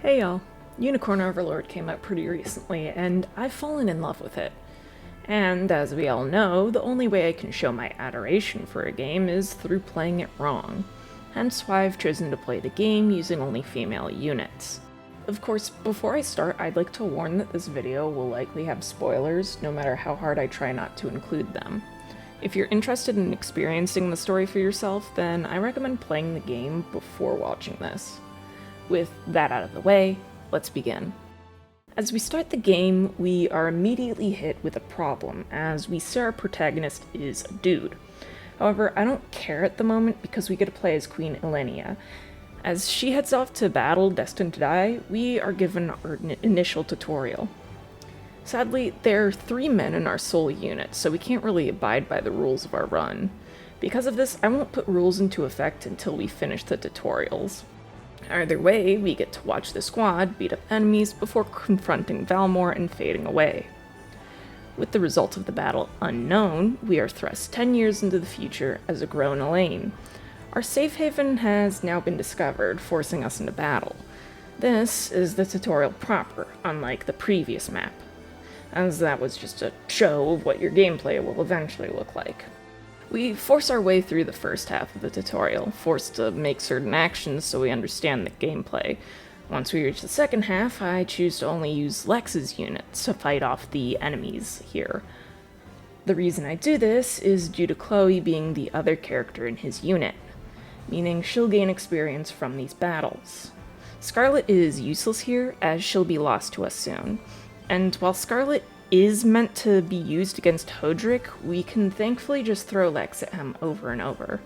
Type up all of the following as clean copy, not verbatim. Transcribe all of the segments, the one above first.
Hey y'all, Unicorn Overlord came out pretty recently, and I've fallen in love with it. And as we all know, the only way I can show my adoration for a game is through playing it wrong. Hence why I've chosen to play the game using only female units. Of course, before I start, I'd like to warn that this video will likely have spoilers, no matter how hard I try not to include them. If you're interested in experiencing the story for yourself, then I recommend playing the game before watching this. With that out of the way, let's begin. As we start the game, we are immediately hit with a problem, as we see our protagonist is a dude. However, I don't care at the moment because we get to play as Queen Elenia. As she heads off to battle destined to die, we are given our initial tutorial. Sadly, there are 3 men in our sole unit, so we can't really abide by the rules of our run. Because of this, I won't put rules into effect until we finish the tutorials. Either way, we get to watch the squad beat up enemies before confronting Valmore and fading away. With the result of the battle unknown, we are thrust 10 years into the future as a grown Elaine. Our safe haven has now been discovered, forcing us into battle. This is the tutorial proper, unlike the previous map, as that was just a show of what your gameplay will eventually look like. We force our way through the first half of the tutorial, forced to make certain actions so we understand the gameplay. Once we reach the second half, I choose to only use Lex's unit to fight off the enemies here. The reason I do this is due to Chloe being the other character in his unit, meaning she'll gain experience from these battles. Scarlet is useless here, as she'll be lost to us soon, and while Scarlet is meant to be used against Hodrick, we can thankfully just throw Lex at him over and over.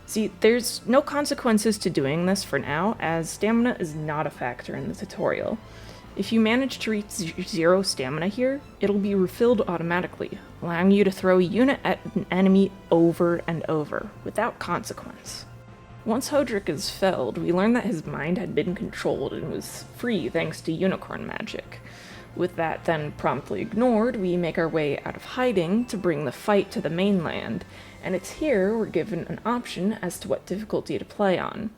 See, there's no consequences to doing this for now, as stamina is not a factor in the tutorial. If you manage to reach 0 stamina here, it'll be refilled automatically, allowing you to throw a unit at an enemy over and over, without consequence. Once Hodrick is felled, we learn that his mind had been controlled and was free thanks to unicorn magic. With that then promptly ignored, we make our way out of hiding to bring the fight to the mainland, and it's here we're given an option as to what difficulty to play on.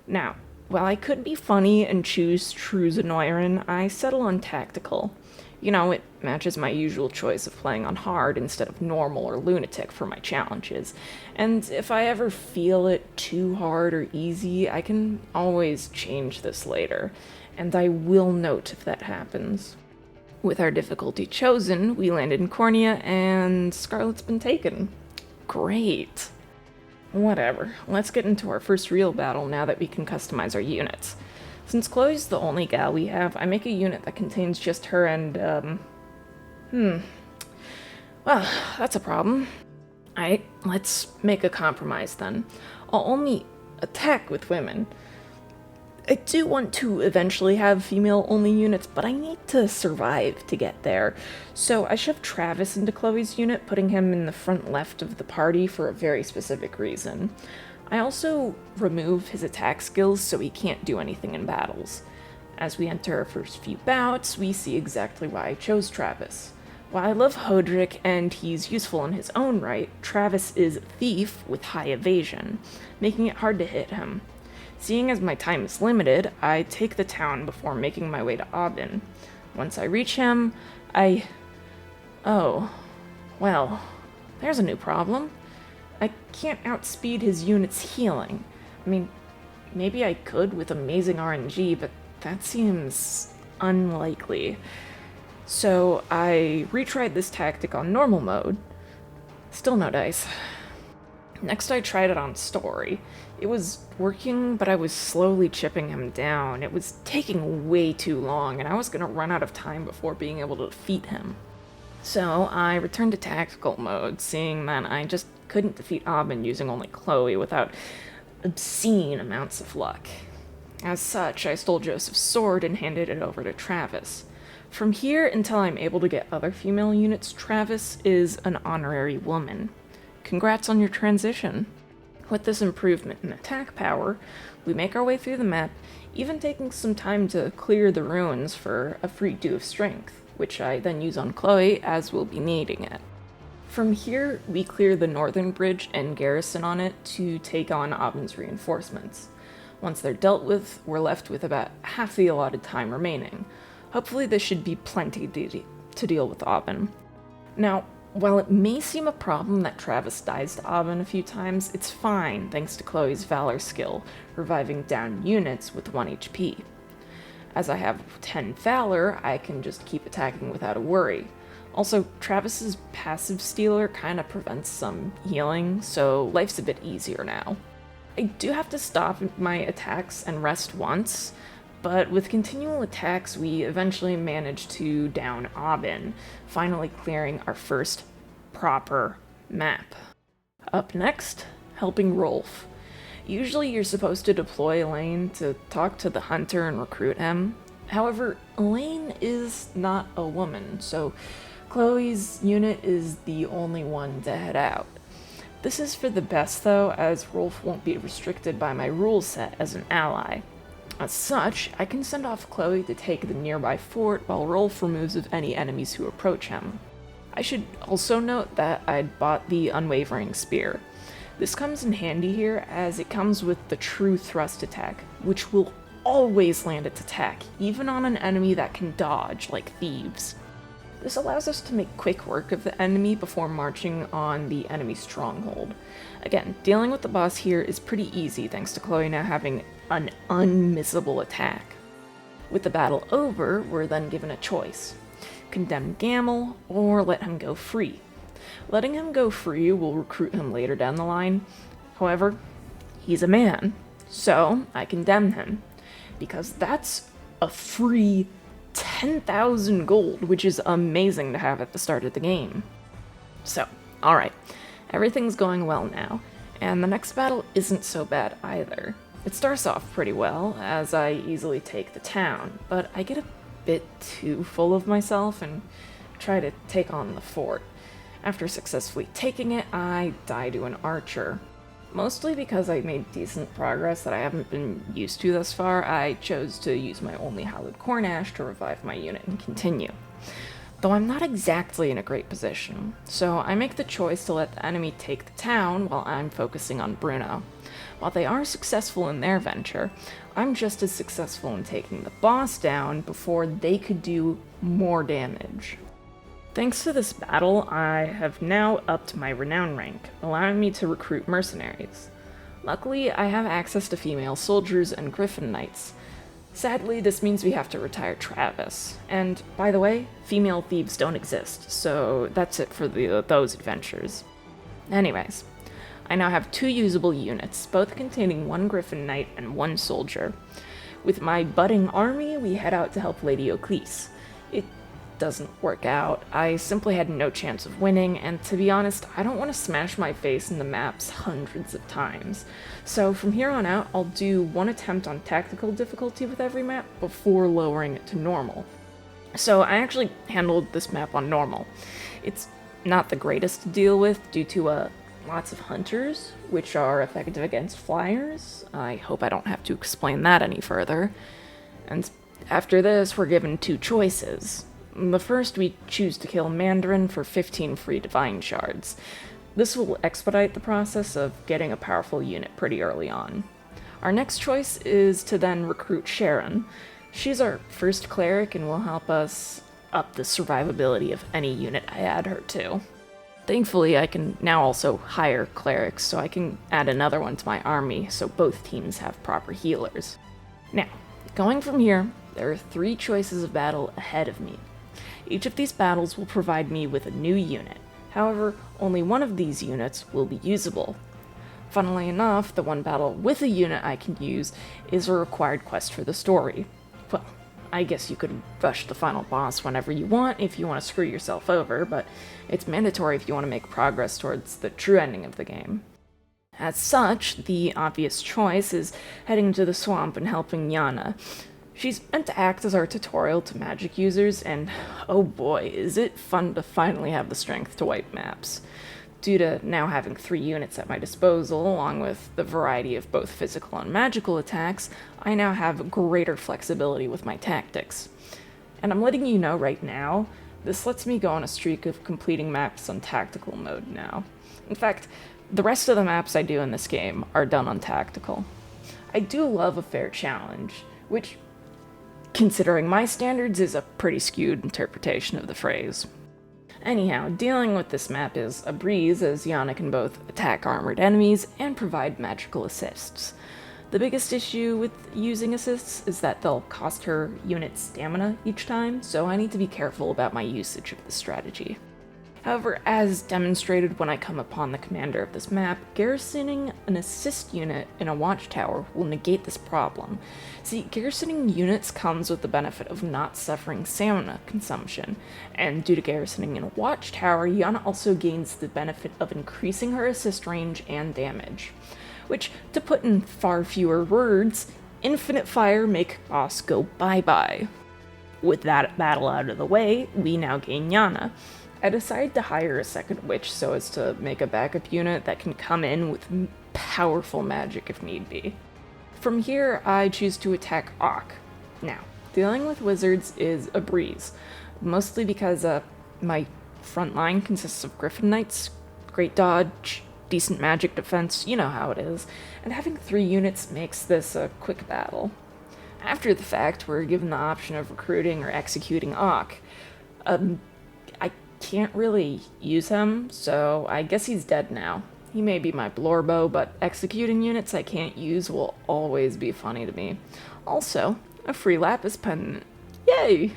Now, while I could be funny and choose Truzanoirin, I settle on tactical. You know, it matches my usual choice of playing on hard instead of normal or lunatic for my challenges, and if I ever feel it too hard or easy, I can always change this later, and I will note if that happens. With our difficulty chosen, we land in Cornea, and Scarlet's been taken. Great. Whatever, let's get into our first real battle now that we can customize our units. Since Chloe's the only gal we have, I make a unit that contains just her and, well, that's a problem. Alright, let's make a compromise then. I'll only attack with women. I do want to eventually have female-only units, but I need to survive to get there. So I shove Travis into Chloe's unit, putting him in the front left of the party for a very specific reason. I also remove his attack skills so he can't do anything in battles. As we enter our first few bouts, we see exactly why I chose Travis. While I love Hodrick and he's useful in his own right, Travis is a thief with high evasion, making it hard to hit him. Seeing as my time is limited, I take the town before making my way to Aubin. Once I reach him, Oh, well, there's a new problem. I can't outspeed his unit's healing. I mean, maybe I could with amazing RNG, but that seems unlikely. So I retried this tactic on normal mode. Still no dice. Next I tried it on story. It was working, but I was slowly chipping him down. It was taking way too long, and I was gonna run out of time before being able to defeat him. So I returned to tactical mode, seeing that I just couldn't defeat Aubin using only Chloe without obscene amounts of luck. As such, I stole Joseph's sword and handed it over to Travis. From here until I'm able to get other female units, Travis is an honorary woman. Congrats on your transition. With this improvement in attack power, we make our way through the map, even taking some time to clear the ruins for a free dew of strength, which I then use on Chloe as we'll be needing it. From here, we clear the northern bridge and garrison on it to take on Aubin's reinforcements. Once they're dealt with, we're left with about half the allotted time remaining. Hopefully this should be plenty to deal with Aubin. Now, while it may seem a problem that Travis dies to Aubin a few times, it's fine thanks to Chloe's Valor skill, reviving down units with 1 HP. As I have 10 Valor, I can just keep attacking without a worry. Also, Travis's passive stealer kinda prevents some healing, so life's a bit easier now. I do have to stop my attacks and rest once, but with continual attacks we eventually manage to down Aubin, finally clearing our first proper map. Up next, helping Rolf. Usually you're supposed to deploy Elaine to talk to the hunter and recruit him. However, Elaine is not a woman, so Chloe's unit is the only one to head out. This is for the best though, as Rolf won't be restricted by my rule set as an ally. As such, I can send off Chloe to take the nearby fort while Rolf removes of any enemies who approach him. I should also note that I'd bought the Unwavering Spear. This comes in handy here as it comes with the true thrust attack, which will always land its attack, even on an enemy that can dodge, like thieves. This allows us to make quick work of the enemy before marching on the enemy stronghold. Again, dealing with the boss here is pretty easy thanks to Chloe now having an unmissable attack. With the battle over, we're then given a choice. Condemn Gamel, or let him go free. Letting him go free will recruit him later down the line. However, he's a man, so I condemn him, because that's a free 10,000 gold, which is amazing to have at the start of the game. So, alright, everything's going well now, and the next battle isn't so bad either. It starts off pretty well, as I easily take the town, but I get a bit too full of myself and try to take on the fort. After successfully taking it, I die to an archer. Mostly because I made decent progress that I haven't been used to thus far, I chose to use my only hallowed cornash to revive my unit and continue. Though I'm not exactly in a great position, so I make the choice to let the enemy take the town while I'm focusing on Bruno. While they are successful in their venture, I'm just as successful in taking the boss down before they could do more damage. Thanks to this battle, I have now upped my renown rank, allowing me to recruit mercenaries. Luckily, I have access to female soldiers and griffin knights. Sadly, this means we have to retire Travis. And, by the way, female thieves don't exist, so that's it for those adventures. Anyways, I now have 2 usable units, both containing 1 griffin knight and 1 soldier. With my budding army, we head out to help Lady Oclise. It doesn't work out. I simply had no chance of winning, and to be honest, I don't want to smash my face in the maps hundreds of times. So from here on out, I'll do 1 attempt on tactical difficulty with every map before lowering it to normal. So I actually handled this map on normal. It's not the greatest to deal with due to lots of hunters, which are effective against flyers. I hope I don't have to explain that any further. And after this, we're given 2 choices. The first, we choose to kill Mandarin for 15 free divine shards. This will expedite the process of getting a powerful unit pretty early on. Our next choice is to then recruit Sharon. She's our first cleric and will help us up the survivability of any unit I add her to. Thankfully, I can now also hire clerics, so I can add another one to my army, so both teams have proper healers. Now, going from here, there are 3 choices of battle ahead of me. Each of these battles will provide me with a new unit. However, only one of these units will be usable. Funnily enough, the one battle with a unit I can use is a required quest for the story. Well, I guess you could rush the final boss whenever you want if you want to screw yourself over, but it's mandatory if you want to make progress towards the true ending of the game. As such, the obvious choice is heading to the swamp and helping Yana. She's meant to act as our tutorial to magic users, and oh boy, is it fun to finally have the strength to wipe maps. Due to now having 3 units at my disposal, along with the variety of both physical and magical attacks, I now have greater flexibility with my tactics. And I'm letting you know right now, this lets me go on a streak of completing maps on tactical mode now. In fact, the rest of the maps I do in this game are done on tactical. I do love a fair challenge, which, considering my standards, is a pretty skewed interpretation of the phrase. Anyhow, dealing with this map is a breeze, as Yana can both attack armored enemies and provide magical assists. The biggest issue with using assists is that they'll cost her unit stamina each time, so I need to be careful about my usage of this strategy. However, as demonstrated when I come upon the commander of this map, garrisoning an assist unit in a watchtower will negate this problem. See, garrisoning units comes with the benefit of not suffering stamina consumption, and due to garrisoning in a watchtower, Yana also gains the benefit of increasing her assist range and damage. Which, to put in far fewer words, infinite fire make boss go bye-bye. With that battle out of the way, we now gain Yana. I decided to hire a second witch so as to make a backup unit that can come in with powerful magic if need be. From here, I choose to attack Auk. Now, dealing with wizards is a breeze, mostly because my front line consists of Griffin Knights, great dodge, decent magic defense, you know how it is, and having 3 units makes this a quick battle. After the fact, we're given the option of recruiting or executing Auk. I can't really use him, so I guess he's dead now. He may be my Blorbo, but executing units I can't use will always be funny to me. Also, a free Lapis pendant. Yay!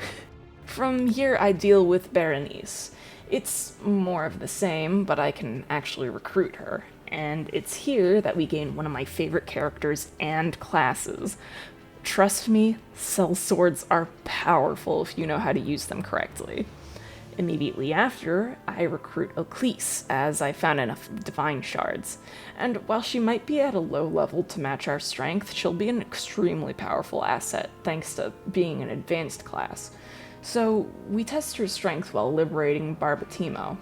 From here I deal with Berenice. It's more of the same, but I can actually recruit her. And it's here that we gain one of my favorite characters and classes. Trust me, sellswords are powerful if you know how to use them correctly. Immediately after, I recruit Oclise, as I found enough divine shards, and while she might be at a low level to match our strength, she'll be an extremely powerful asset, thanks to being an advanced class. So we test her strength while liberating Barbatimo.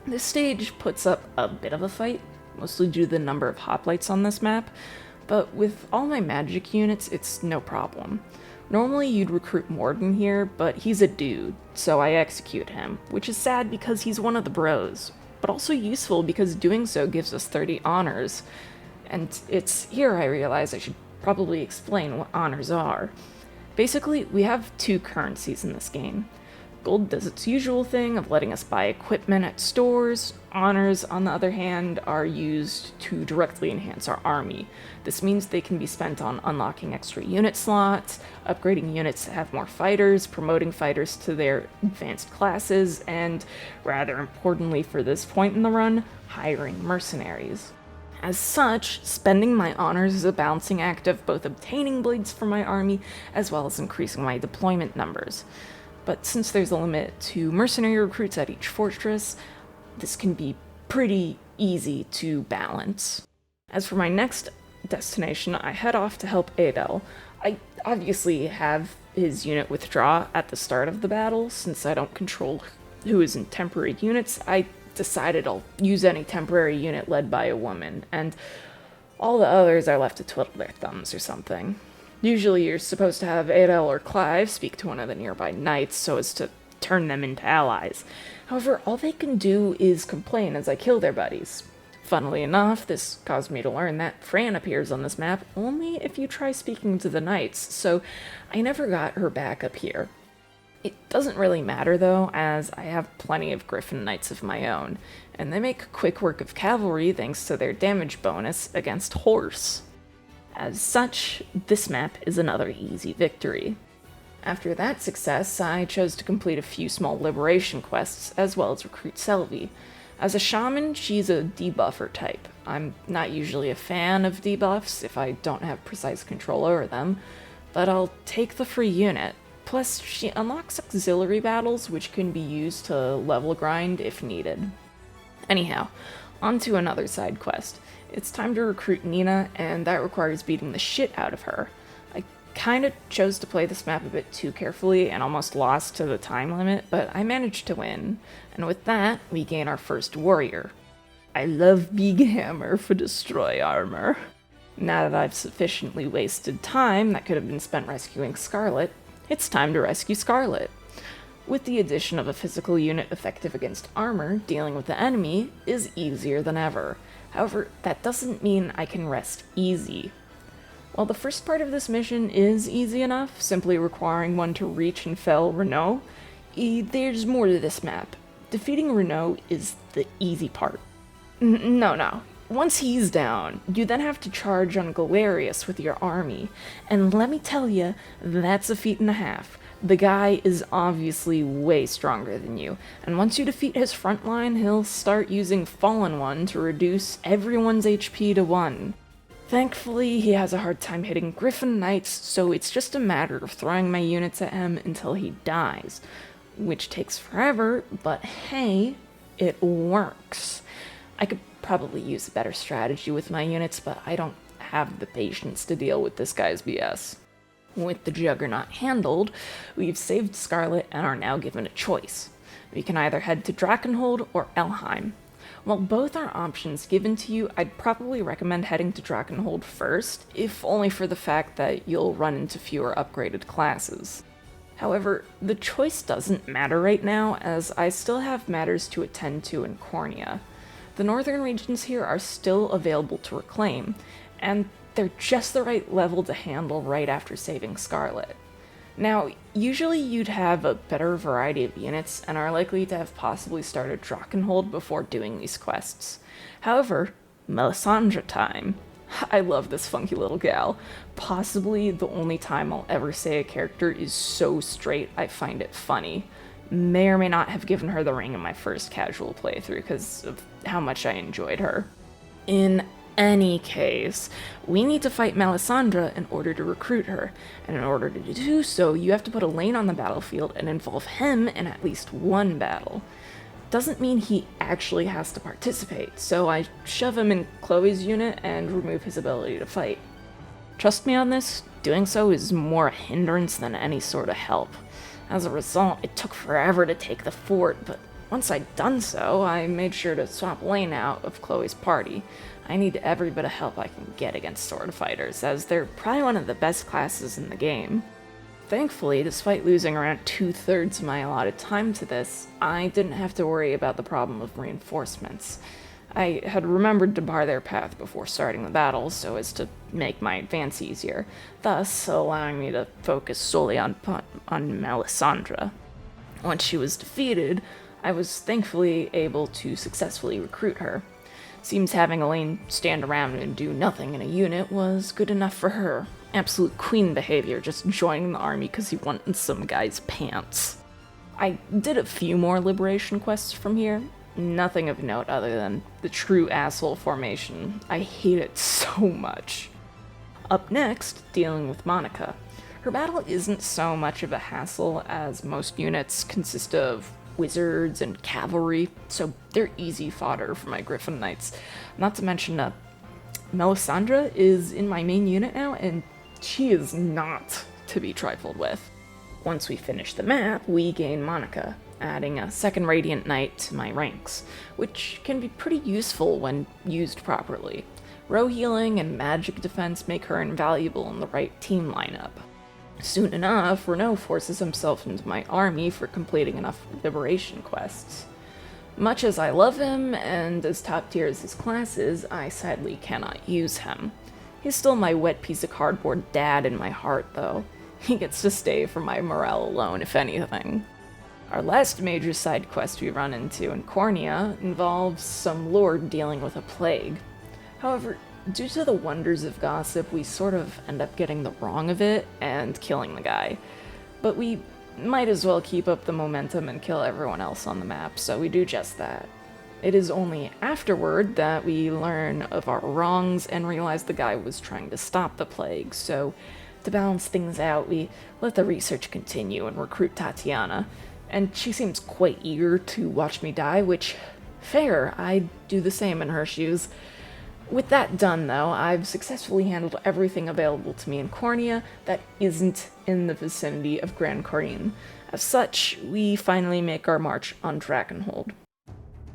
This stage puts up a bit of a fight, mostly due to the number of hoplites on this map, but with all my magic units, it's no problem. Normally you'd recruit Morden here, but he's a dude, so I execute him, which is sad because he's one of the bros, but also useful because doing so gives us 30 honors. And it's here I realize I should probably explain what honors are. Basically, we have 2 currencies in this game. Gold does its usual thing of letting us buy equipment at stores. Honors, on the other hand, are used to directly enhance our army. This means they can be spent on unlocking extra unit slots, upgrading units to have more fighters, promoting fighters to their advanced classes, and, rather importantly for this point in the run, hiring mercenaries. As such, spending my honors is a balancing act of both obtaining blades for my army, as well as increasing my deployment numbers. But since there's a limit to mercenary recruits at each fortress, this can be pretty easy to balance. As for my next destination, I head off to help Adel. I obviously have his unit withdraw at the start of the battle. Since I don't control who is in temporary units, I decided I'll use any temporary unit led by a woman, and all the others are left to twiddle their thumbs or something. Usually you're supposed to have Adel or Clive speak to one of the nearby knights so as to turn them into allies. However, all they can do is complain as I kill their buddies. Funnily enough, this caused me to learn that Fran appears on this map only if you try speaking to the knights, so I never got her back up here. It doesn't really matter though, as I have plenty of Griffin Knights of my own, and they make quick work of cavalry thanks to their damage bonus against horse. As such, this map is another easy victory. After that success, I chose to complete a few small liberation quests, as well as recruit Selvi. As a shaman, she's a debuffer type. I'm not usually a fan of debuffs if I don't have precise control over them, but I'll take the free unit. Plus, she unlocks auxiliary battles, which can be used to level grind if needed. Anyhow, on to another side quest. It's time to recruit Nina, and that requires beating the shit out of her. I kinda chose to play this map a bit too carefully and almost lost to the time limit, but I managed to win. And with that, we gain our first warrior. I love Big Hammer for destroy armor. Now that I've sufficiently wasted time that could have been spent rescuing Scarlet, it's time to rescue Scarlet. With the addition of a physical unit effective against armor, dealing with the enemy is easier than ever. However, that doesn't mean I can rest easy. While the first part of this mission is easy enough, simply requiring one to reach and fell Renault, there's more to this map. Defeating Renault is the easy part. No. Once he's down, you then have to charge on Galerius with your army, and let me tell you, that's a feat and a half. The guy is obviously way stronger than you, and once you defeat his front line, he'll start using Fallen One to reduce everyone's HP to 1. Thankfully, he has a hard time hitting Griffin Knights, so it's just a matter of throwing my units at him until he dies. Which takes forever, but hey, it works. I could probably use a better strategy with my units, but I don't have the patience to deal with this guy's BS. With the Juggernaut handled, we've saved Scarlet and are now given a choice. We can either head to Drachenhold or Elheim. While both are options given to you, I'd probably recommend heading to Drachenhold first, if only for the fact that you'll run into fewer upgraded classes. However, the choice doesn't matter right now, as I still have matters to attend to in Cornea. The northern regions here are still available to reclaim, and they're just the right level to handle right after saving Scarlet. Now, usually you'd have a better variety of units and are likely to have possibly started Drachenhold before doing these quests. However, Melisandre time. I love this funky little gal. Possibly the only time I'll ever say a character is so straight I find it funny. May or may not have given her the ring in my first casual playthrough because of how much I enjoyed her. In any case, we need to fight Melisandre in order to recruit her, and in order to do so, you have to put Elaine on the battlefield and involve him in at least one battle. Doesn't mean he actually has to participate, so I shove him in Chloe's unit and remove his ability to fight. Trust me on this, doing so is more a hindrance than any sort of help. As a result, it took forever to take the fort, but once I'd done so, I made sure to swap Elaine out of Chloe's party. I need every bit of help I can get against sword fighters, as they're probably one of the best classes in the game. Thankfully, despite losing around 2/3 of my allotted time to this, I didn't have to worry about the problem of reinforcements. I had remembered to bar their path before starting the battle so as to make my advance easier, thus allowing me to focus solely on Melisandre. Once she was defeated, I was thankfully able to successfully recruit her. Seems having Elaine stand around and do nothing in a unit was good enough for her. Absolute queen behavior, just joining the army because he wanted some guy's pants. I did a few more liberation quests from here. Nothing of note other than the true asshole formation. I hate it so much. Up next, dealing with Monica. Her battle isn't so much of a hassle as most units consist of wizards and cavalry, so they're easy fodder for my Griffin Knights. Not to mention, Melisandre is in my main unit now, and she is not to be trifled with. Once we finish the map, we gain Monica, adding a second Radiant Knight to my ranks, which can be pretty useful when used properly. Row healing and magic defense make her invaluable in the right team lineup. Soon enough, Renault forces himself into my army for completing enough liberation quests. Much as I love him, and as top tier as his class is, I sadly cannot use him. He's still my wet piece of cardboard dad in my heart, though. He gets to stay for my morale alone, if anything. Our last major side quest we run into in Cornea involves some lord dealing with a plague. However, due to the wonders of gossip, we sort of end up getting the wrong of it and killing the guy. But we might as well keep up the momentum and kill everyone else on the map, so we do just that. It is only afterward that we learn of our wrongs and realize the guy was trying to stop the plague, so to balance things out, we let the research continue and recruit Tatiana, and she seems quite eager to watch me die, which, fair, I'd do the same in her shoes. With that done, though, I've successfully handled everything available to me in Cornea that isn't in the vicinity of Grand Corine. As such, we finally make our march on Drachenhold.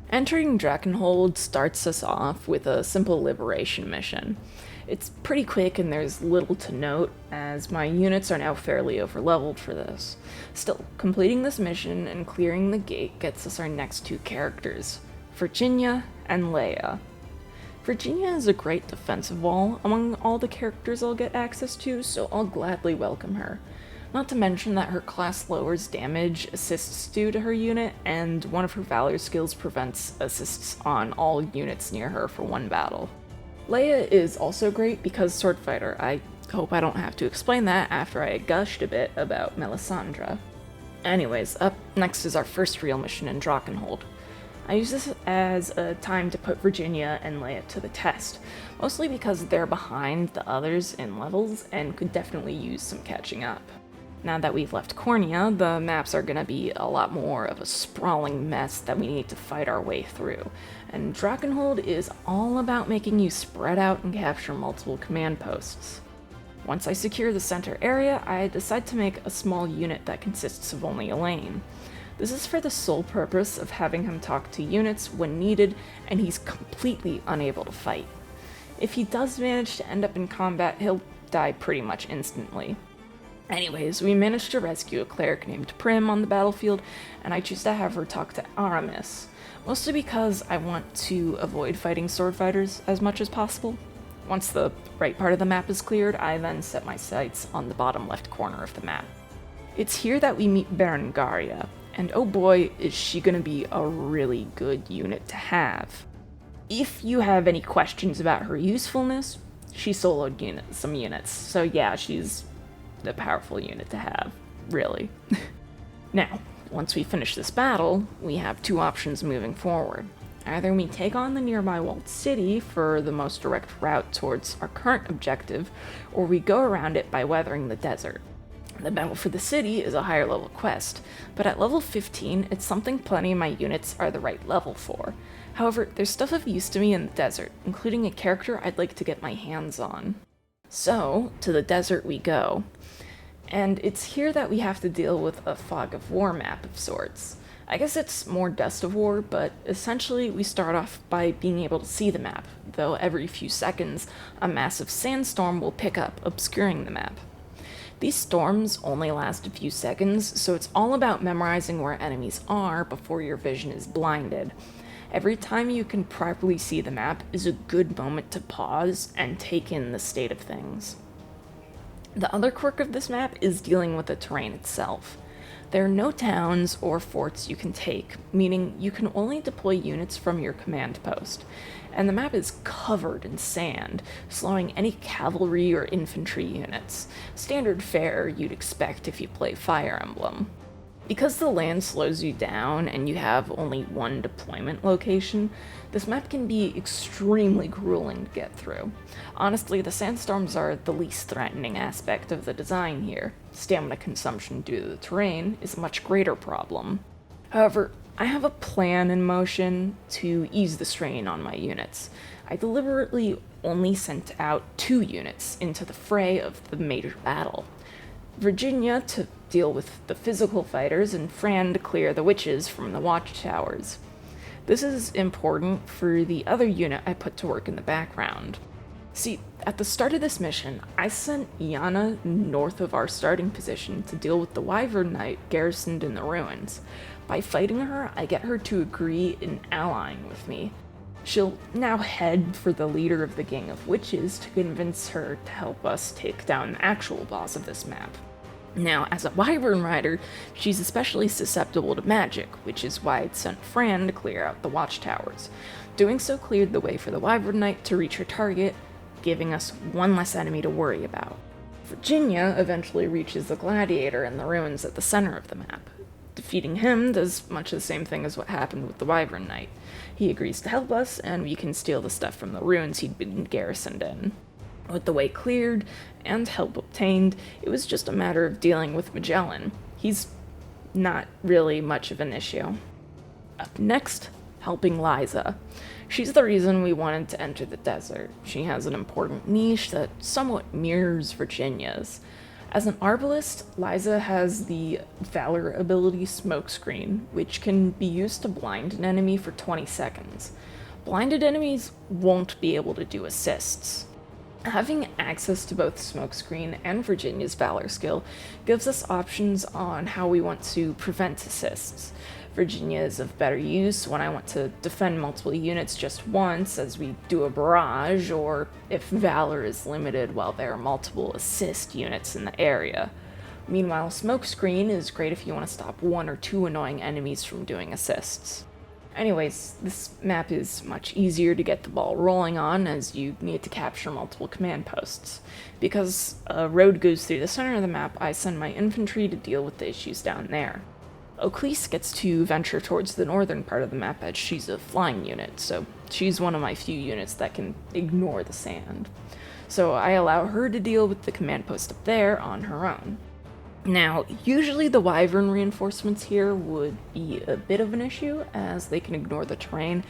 Entering Drachenhold starts us off with a simple liberation mission. It's pretty quick and there's little to note, as my units are now fairly overleveled for this. Still, completing this mission and clearing the gate gets us our next two characters, Virginia and Leia. Virginia is a great defensive wall among all the characters I'll get access to, so I'll gladly welcome her. Not to mention that her class lowers damage assists due to her unit, and one of her valor skills prevents assists on all units near her for one battle. Leia is also great because sword fighter. I hope I don't have to explain that after I gushed a bit about Melisandre. Anyways, up next is our first real mission in Drakkenhold. I use this as a time to put Virginia and Leia to the test, mostly because they're behind the others in levels and could definitely use some catching up. Now that we've left Cornea, the maps are gonna be a lot more of a sprawling mess that we need to fight our way through, and Drakkenhold is all about making you spread out and capture multiple command posts. Once I secure the center area, I decide to make a small unit that consists of only Elaine. This is for the sole purpose of having him talk to units when needed, and he's completely unable to fight. If he does manage to end up in combat, he'll die pretty much instantly. Anyways, we managed to rescue a cleric named Prim on the battlefield, and I choose to have her talk to Aramis, mostly because I want to avoid fighting sword fighters as much as possible. Once the right part of the map is cleared, I then set my sights on the bottom left corner of the map. It's here that we meet Berengaria, and oh boy, is she gonna be a really good unit to have. If you have any questions about her usefulness, she soloed some units, so yeah, she's a powerful unit to have, really. Now, once we finish this battle, we have two options moving forward. Either we take on the nearby walled city for the most direct route towards our current objective, or we go around it by weathering the desert. The battle for the city is a higher level quest, but at level 15, it's something plenty of my units are the right level for. However, there's stuff of use to me in the desert, including a character I'd like to get my hands on. So, to the desert we go. And it's here that we have to deal with a fog of war map of sorts. I guess it's more Dust of War, but essentially we start off by being able to see the map, though every few seconds a massive sandstorm will pick up, obscuring the map. These storms only last a few seconds, so it's all about memorizing where enemies are before your vision is blinded. Every time you can properly see the map is a good moment to pause and take in the state of things. The other quirk of this map is dealing with the terrain itself. There are no towns or forts you can take, meaning you can only deploy units from your command post, and the map is covered in sand, slowing any cavalry or infantry units, standard fare you'd expect if you play Fire Emblem. Because the land slows you down and you have only one deployment location, this map can be extremely grueling to get through. Honestly, the sandstorms are the least threatening aspect of the design here. Stamina consumption due to the terrain is a much greater problem. However, I have a plan in motion to ease the strain on my units. I deliberately only sent out 2 units into the fray of the major battle. Virginia to deal with the physical fighters, and Fran to clear the witches from the watchtowers. This is important for the other unit I put to work in the background. See, at the start of this mission, I sent Yana north of our starting position to deal with the Wyvern Knight garrisoned in the ruins. By fighting her, I get her to agree in allying with me. She'll now head for the leader of the gang of witches to convince her to help us take down the actual boss of this map. Now, as a Wyvern Rider, she's especially susceptible to magic, which is why I'd sent Fran to clear out the watchtowers. Doing so cleared the way for the Wyvern Knight to reach her target, giving us one less enemy to worry about. Virginia eventually reaches the Gladiator in the ruins at the center of the map. Defeating him does much the same thing as what happened with the Wyvern Knight. He agrees to help us, and we can steal the stuff from the ruins he'd been garrisoned in. With the way cleared and help obtained, it was just a matter of dealing with Magellan. He's not really much of an issue. Up next, helping Liza. She's the reason we wanted to enter the desert. She has an important niche that somewhat mirrors Virginia's. As an arbalist, Liza has the Valor ability Smokescreen, which can be used to blind an enemy for 20 seconds. Blinded enemies won't be able to do assists. Having access to both Smokescreen and Virginia's Valor skill gives us options on how we want to prevent assists. Virginia is of better use when I want to defend multiple units just once, as we do a barrage, or if Valor is limited while there are multiple assist units in the area. Meanwhile, Smokescreen is great if you want to stop one or two annoying enemies from doing assists. Anyways, this map is much easier to get the ball rolling on, as you need to capture multiple command posts. Because a road goes through the center of the map, I send my infantry to deal with the issues down there. Oclise gets to venture towards the northern part of the map as she's a flying unit, so she's one of my few units that can ignore the sand. So I allow her to deal with the command post up there on her own. Now, usually the Wyvern reinforcements here would be a bit of an issue, as they can ignore the terrain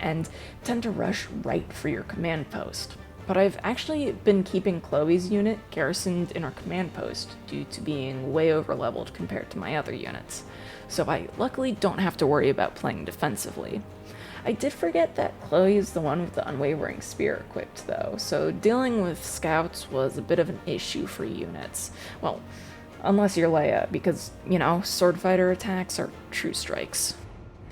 and tend to rush right for your command post. But I've actually been keeping Chloe's unit garrisoned in our command post due to being way over-leveled compared to my other units, so I luckily don't have to worry about playing defensively. I did forget that Chloe is the one with the Unwavering Spear equipped though, so dealing with scouts was a bit of an issue for units. Well, unless you're Leia, because, sword fighter attacks are true strikes.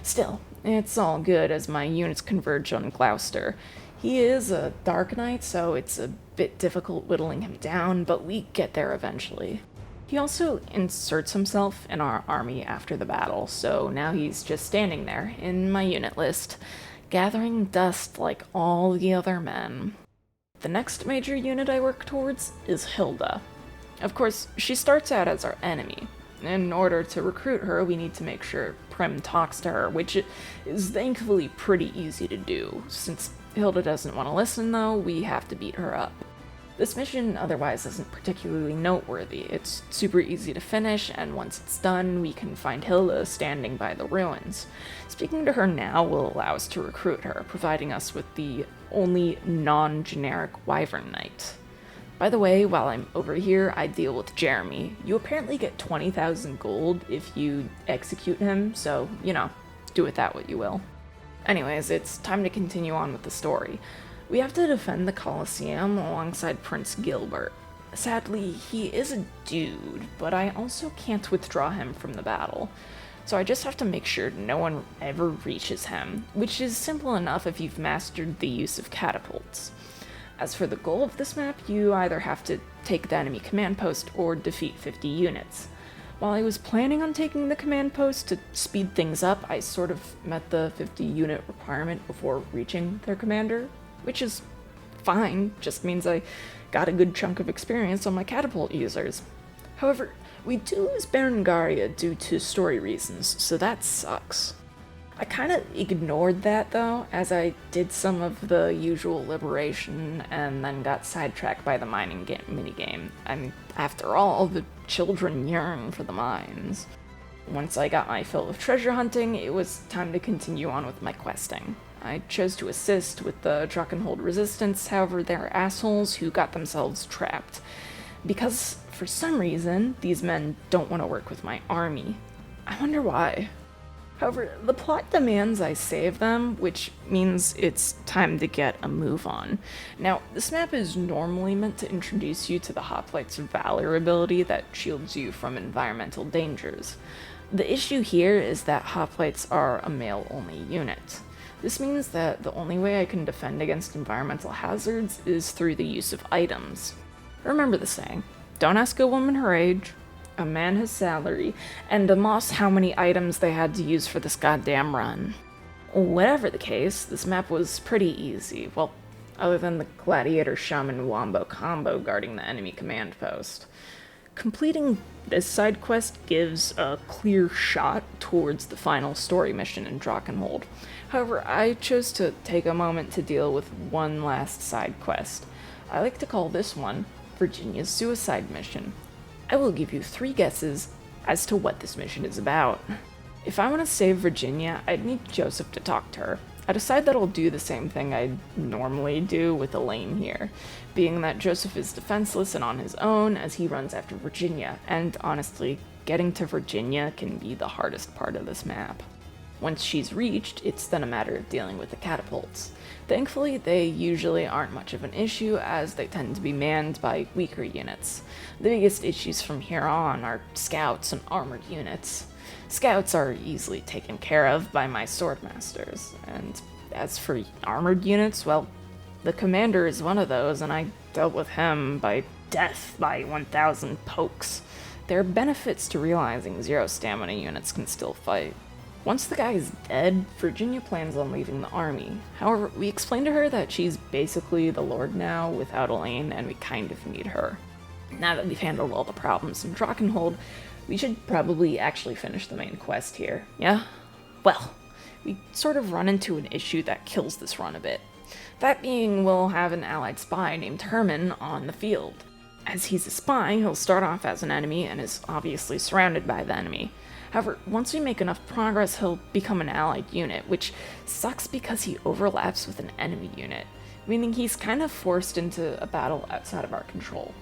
Still, it's all good as my units converge on Gloucester. He is a Dark Knight, so it's a bit difficult whittling him down, but we get there eventually. He also inserts himself in our army after the battle, so now he's just standing there in my unit list, gathering dust like all the other men. The next major unit I work towards is Hilda. Of course, she starts out as our enemy. In order to recruit her, we need to make sure Prim talks to her, which is thankfully pretty easy to do. Since Hilda doesn't want to listen, though, we have to beat her up. This mission otherwise isn't particularly noteworthy. It's super easy to finish, and once it's done, we can find Hilda standing by the ruins. Speaking to her now will allow us to recruit her, providing us with the only non-generic Wyvern Knight. By the way, while I'm over here, I deal with Jeremy. You apparently get 20,000 gold if you execute him, so, do with that what you will. Anyways, it's time to continue on with the story. We have to defend the Colosseum alongside Prince Gilbert. Sadly, he is a dude, but I also can't withdraw him from the battle. So I just have to make sure no one ever reaches him, which is simple enough if you've mastered the use of catapults. As for the goal of this map, you either have to take the enemy command post or defeat 50 units. While I was planning on taking the command post to speed things up, I sort of met the 50 unit requirement before reaching their commander, which is fine, just means I got a good chunk of experience on my catapult users. However, we do lose Berengaria due to story reasons, so that sucks. I kinda ignored that though, as I did some of the usual liberation and then got sidetracked by the mining minigame. After all, the children yearn for the mines. Once I got my fill of treasure hunting, it was time to continue on with my questing. I chose to assist with the Drachenhold resistance, however they're assholes who got themselves trapped. Because, for some reason, these men don't want to work with my army. I wonder why. However, the plot demands I save them, which means it's time to get a move on. Now, this map is normally meant to introduce you to the Hoplite's Valor ability that shields you from environmental dangers. The issue here is that Hoplites are a male-only unit. This means that the only way I can defend against environmental hazards is through the use of items. Remember the saying, don't ask a woman her age, a man his salary, and a moss how many items they had to use for this goddamn run. Whatever the case, this map was pretty easy, well, other than the Gladiator Shaman Wombo combo guarding the enemy command post. Completing this side quest gives a clear shot towards the final story mission in Drachenhold. However, I chose to take a moment to deal with one last side quest. I like to call this one Virginia's Suicide Mission. I will give you 3 guesses as to what this mission is about. If I want to save Virginia, I'd need Joseph to talk to her. I decide that I'll do the same thing I'd normally do with Elaine here, being that Joseph is defenseless and on his own as he runs after Virginia, and honestly, getting to Virginia can be the hardest part of this map. Once she's reached, it's then a matter of dealing with the catapults. Thankfully, they usually aren't much of an issue, as they tend to be manned by weaker units. The biggest issues from here on are scouts and armored units. Scouts are easily taken care of by my swordmasters, and as for armored units, well, the commander is one of those, and I dealt with him by death by 1,000 pokes. There are benefits to realizing 0 stamina units can still fight. Once the guy is dead, Virginia plans on leaving the army. However, we explain to her that she's basically the Lord now without Elaine, and we kind of need her. Now that we've handled all the problems in Drakkenhold, we should probably actually finish the main quest here, yeah? Well, we sort of run into an issue that kills this run a bit. That being, we'll have an allied spy named Herman on the field. As he's a spy, he'll start off as an enemy and is obviously surrounded by the enemy. However, once we make enough progress, he'll become an allied unit, which sucks because he overlaps with an enemy unit, meaning he's kind of forced into a battle outside of our control.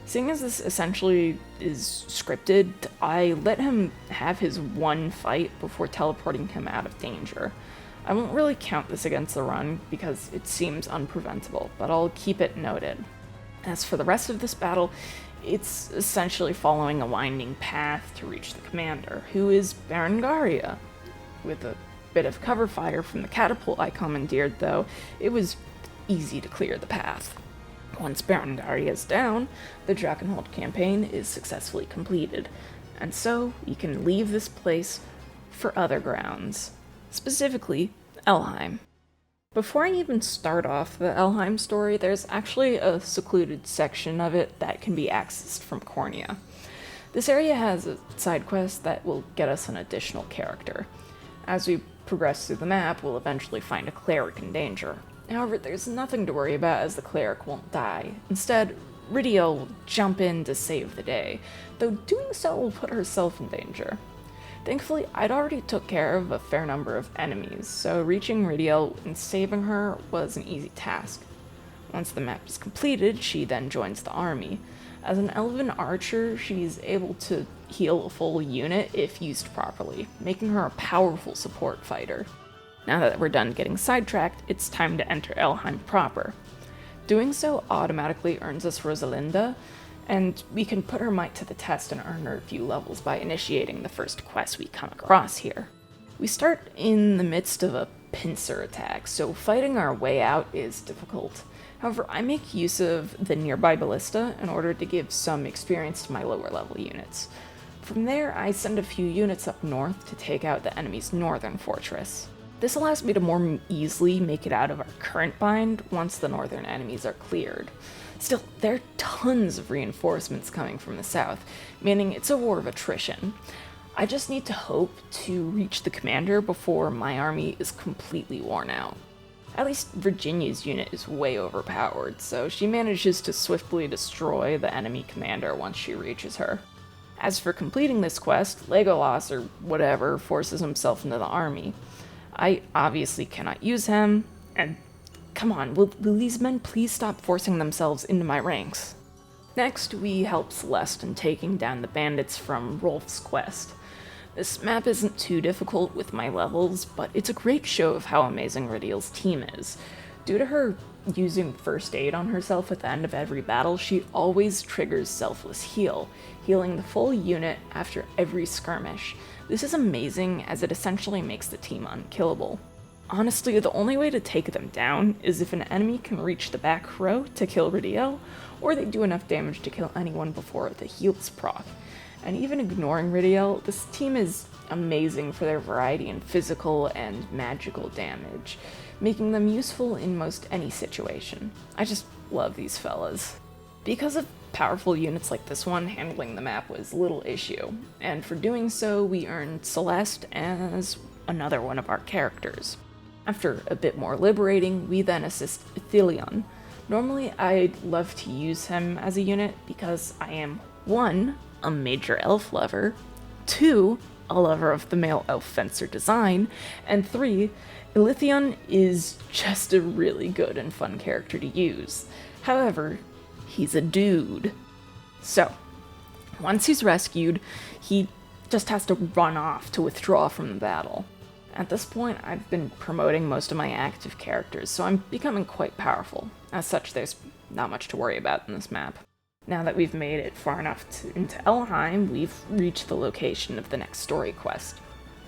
Seeing as this essentially is scripted, I let him have his one fight before teleporting him out of danger. I won't really count this against the run because it seems unpreventable, but I'll keep it noted. As for the rest of this battle, it's essentially following a winding path to reach the commander, who is Berengaria. With a bit of cover fire from the catapult I commandeered, though, it was easy to clear the path. Once Berengaria is down, the Drakkenhold campaign is successfully completed, and so you can leave this place for other grounds, specifically Elheim. Before I even start off the Elheim story, there's actually a secluded section of it that can be accessed from Cornea. This area has a side quest that will get us an additional character. As we progress through the map, we'll eventually find a cleric in danger. However, there's nothing to worry about as the cleric won't die. Instead, Rydiel will jump in to save the day, though doing so will put herself in danger. Thankfully, I'd already took care of a fair number of enemies, so reaching Rydiel and saving her was an easy task. Once the map is completed, she then joins the army. As an elven archer, she's able to heal a full unit if used properly, making her a powerful support fighter. Now that we're done getting sidetracked, it's time to enter Elheim proper. Doing so automatically earns us Rosalinda, and we can put her might to the test and earn her a few levels by initiating the first quest we come across here. We start in the midst of a pincer attack, so fighting our way out is difficult. However, I make use of the nearby ballista in order to give some experience to my lower level units. From there, I send a few units up north to take out the enemy's northern fortress. This allows me to more easily make it out of our current bind once the northern enemies are cleared. Still, there are tons of reinforcements coming from the south, meaning it's a war of attrition. I just need to hope to reach the commander before my army is completely worn out. At least Virginia's unit is way overpowered, so she manages to swiftly destroy the enemy commander once she reaches her. As for completing this quest, Legolas, or whatever, forces himself into the army. I obviously cannot use him, and come on, will these men please stop forcing themselves into my ranks? Next, we help Celeste in taking down the bandits from Rolf's quest. This map isn't too difficult with my levels, but it's a great show of how amazing Rydiel's team is. Due to her using first aid on herself at the end of every battle, she always triggers Selfless Heal, healing the full unit after every skirmish. This is amazing as it essentially makes the team unkillable. Honestly, the only way to take them down is if an enemy can reach the back row to kill Rydiel, or they do enough damage to kill anyone before the heals proc. And even ignoring Rydiel, this team is amazing for their variety in physical and magical damage, making them useful in most any situation. I just love these fellas. Because of powerful units like this one, handling the map was little issue, and for doing so, we earned Celeste as another one of our characters. After a bit more liberating, we then assist Ithilien. Normally, I'd love to use him as a unit because I am 1, a major elf lover, 2, a lover of the male elf fencer design, and 3, Ithilien is just a really good and fun character to use. However, he's a dude. So, once he's rescued, he just has to run off to withdraw from the battle. At this point, I've been promoting most of my active characters, so I'm becoming quite powerful. As such, there's not much to worry about in this map. Now that we've made it far enough into Elheim, we've reached the location of the next story quest.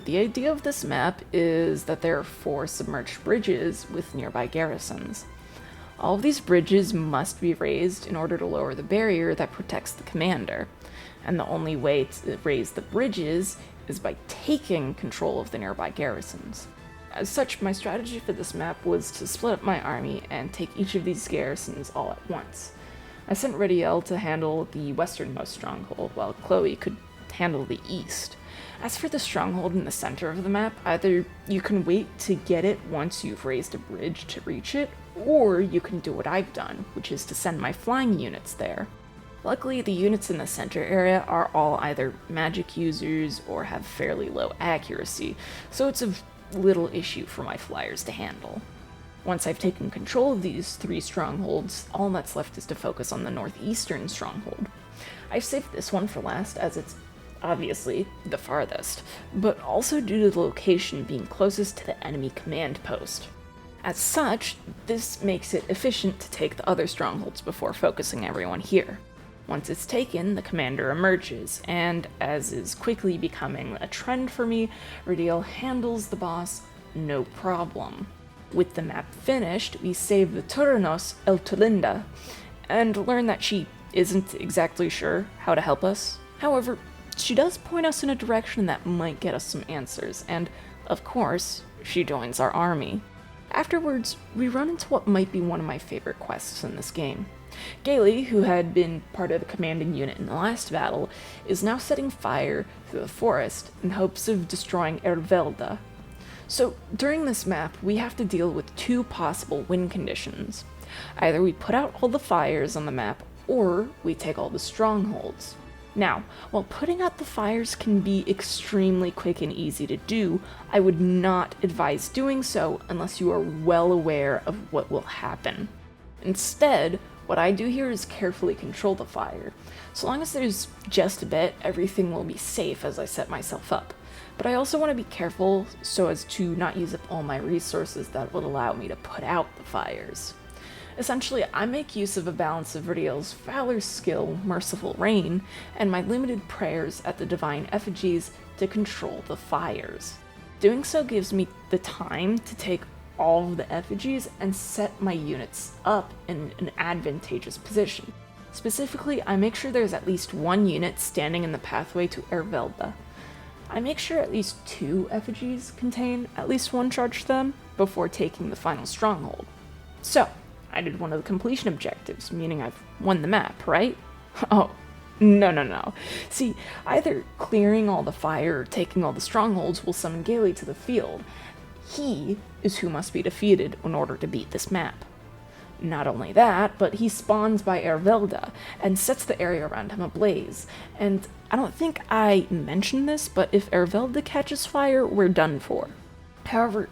The idea of this map is that there are 4 submerged bridges with nearby garrisons. All of these bridges must be raised in order to lower the barrier that protects the commander, and the only way to raise the bridges is by taking control of the nearby garrisons. As such, my strategy for this map was to split up my army and take each of these garrisons all at once. I sent Ridiel to handle the westernmost stronghold, while Chloe could handle the east. As for the stronghold in the center of the map, either you can wait to get it once you've raised a bridge to reach it, or you can do what I've done, which is to send my flying units there. Luckily, the units in the center area are all either magic users or have fairly low accuracy, so it's of little issue for my flyers to handle. Once I've taken control of these 3 strongholds, all that's left is to focus on the northeastern stronghold. I've saved this one for last as it's obviously the farthest, but also due to the location being closest to the enemy command post. As such, this makes it efficient to take the other strongholds before focusing everyone here. Once it's taken, the commander emerges, and as is quickly becoming a trend for me, Ridiel handles the boss no problem. With the map finished, we save the Turanos Eltolinda, and learn that she isn't exactly sure how to help us. However, she does point us in a direction that might get us some answers, and, of course, she joins our army. Afterwards, we run into what might be one of my favorite quests in this game. Gaeli, who had been part of the commanding unit in the last battle, is now setting fire through the forest in hopes of destroying Ervelda. So, during this map, we have to deal with 2 possible win conditions. Either we put out all the fires on the map, or we take all the strongholds. Now, while putting out the fires can be extremely quick and easy to do, I would not advise doing so unless you are well aware of what will happen. Instead, what I do here is carefully control the fire. So long as there's just a bit, everything will be safe as I set myself up. But I also want to be careful so as to not use up all my resources that would allow me to put out the fires. Essentially, I make use of a balance of Ridiel's Valor skill, Merciful Rain, and my limited prayers at the Divine Effigies to control the fires. Doing so gives me the time to take all of the effigies and set my units up in an advantageous position. Specifically, I make sure there's at least 1 unit standing in the pathway to Ervelda. I make sure at least 2 effigies contain at least 1 charge to them before taking the final stronghold. So, I did one of the completion objectives, meaning I've won the map, right? Oh, no. See, either clearing all the fire or taking all the strongholds will summon Gaeli to the field. He is who must be defeated in order to beat this map. Not only that, but he spawns by Ervelda and sets the area around him ablaze. And I don't think I mentioned this, but if Ervelda catches fire, we're done for. However,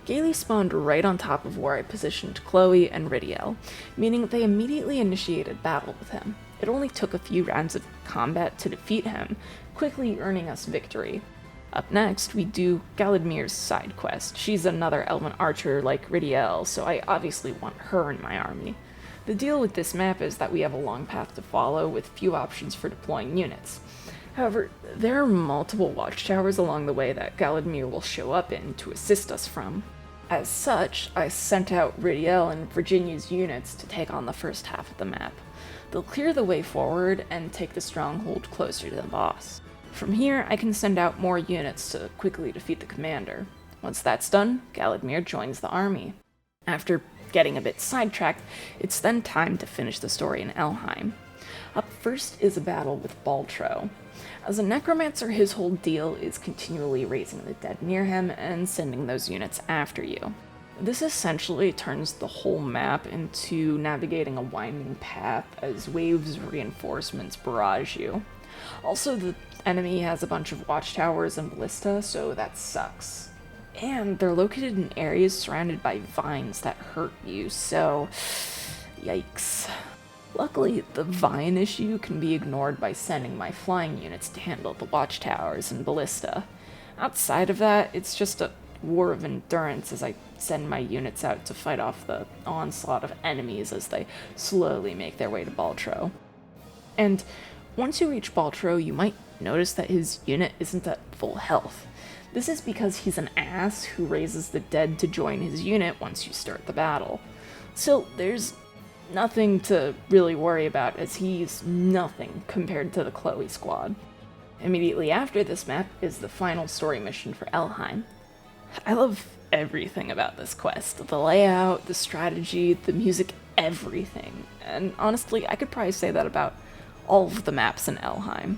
Gaeli spawned right on top of where I positioned Chloe and Ridiel, meaning they immediately initiated battle with him. It only took a few rounds of combat to defeat him, quickly earning us victory. Up next, we do Galadmir's side quest. She's another elven archer like Ridiel, so I obviously want her in my army. The deal with this map is that we have a long path to follow with few options for deploying units. However, there are multiple watchtowers along the way that Galadmir will show up in to assist us from. As such, I sent out Ridiel and Virginia's units to take on the first half of the map. They'll clear the way forward and take the stronghold closer to the boss. From here, I can send out more units to quickly defeat the commander. Once that's done, Galadmir joins the army. After getting a bit sidetracked, it's then time to finish the story in Elheim. Up first is a battle with Baltro. As a necromancer, his whole deal is continually raising the dead near him and sending those units after you. This essentially turns the whole map into navigating a winding path as waves of reinforcements barrage you. Also, the enemy has a bunch of watchtowers and ballista, so that sucks. And they're located in areas surrounded by vines that hurt you, so yikes. Luckily, the vine issue can be ignored by sending my flying units to handle the watchtowers and ballista. Outside of that, it's just a war of endurance as I send my units out to fight off the onslaught of enemies as they slowly make their way to Baltro. And once you reach Baltro, you might notice that his unit isn't at full health. This is because he's an ass who raises the dead to join his unit once you start the battle. So there's nothing to really worry about, as he's nothing compared to the Chloe squad. Immediately after this map is the final story mission for Elheim. I love everything about this quest. The layout, the strategy, the music, everything. And honestly, I could probably say that about all of the maps in Elheim.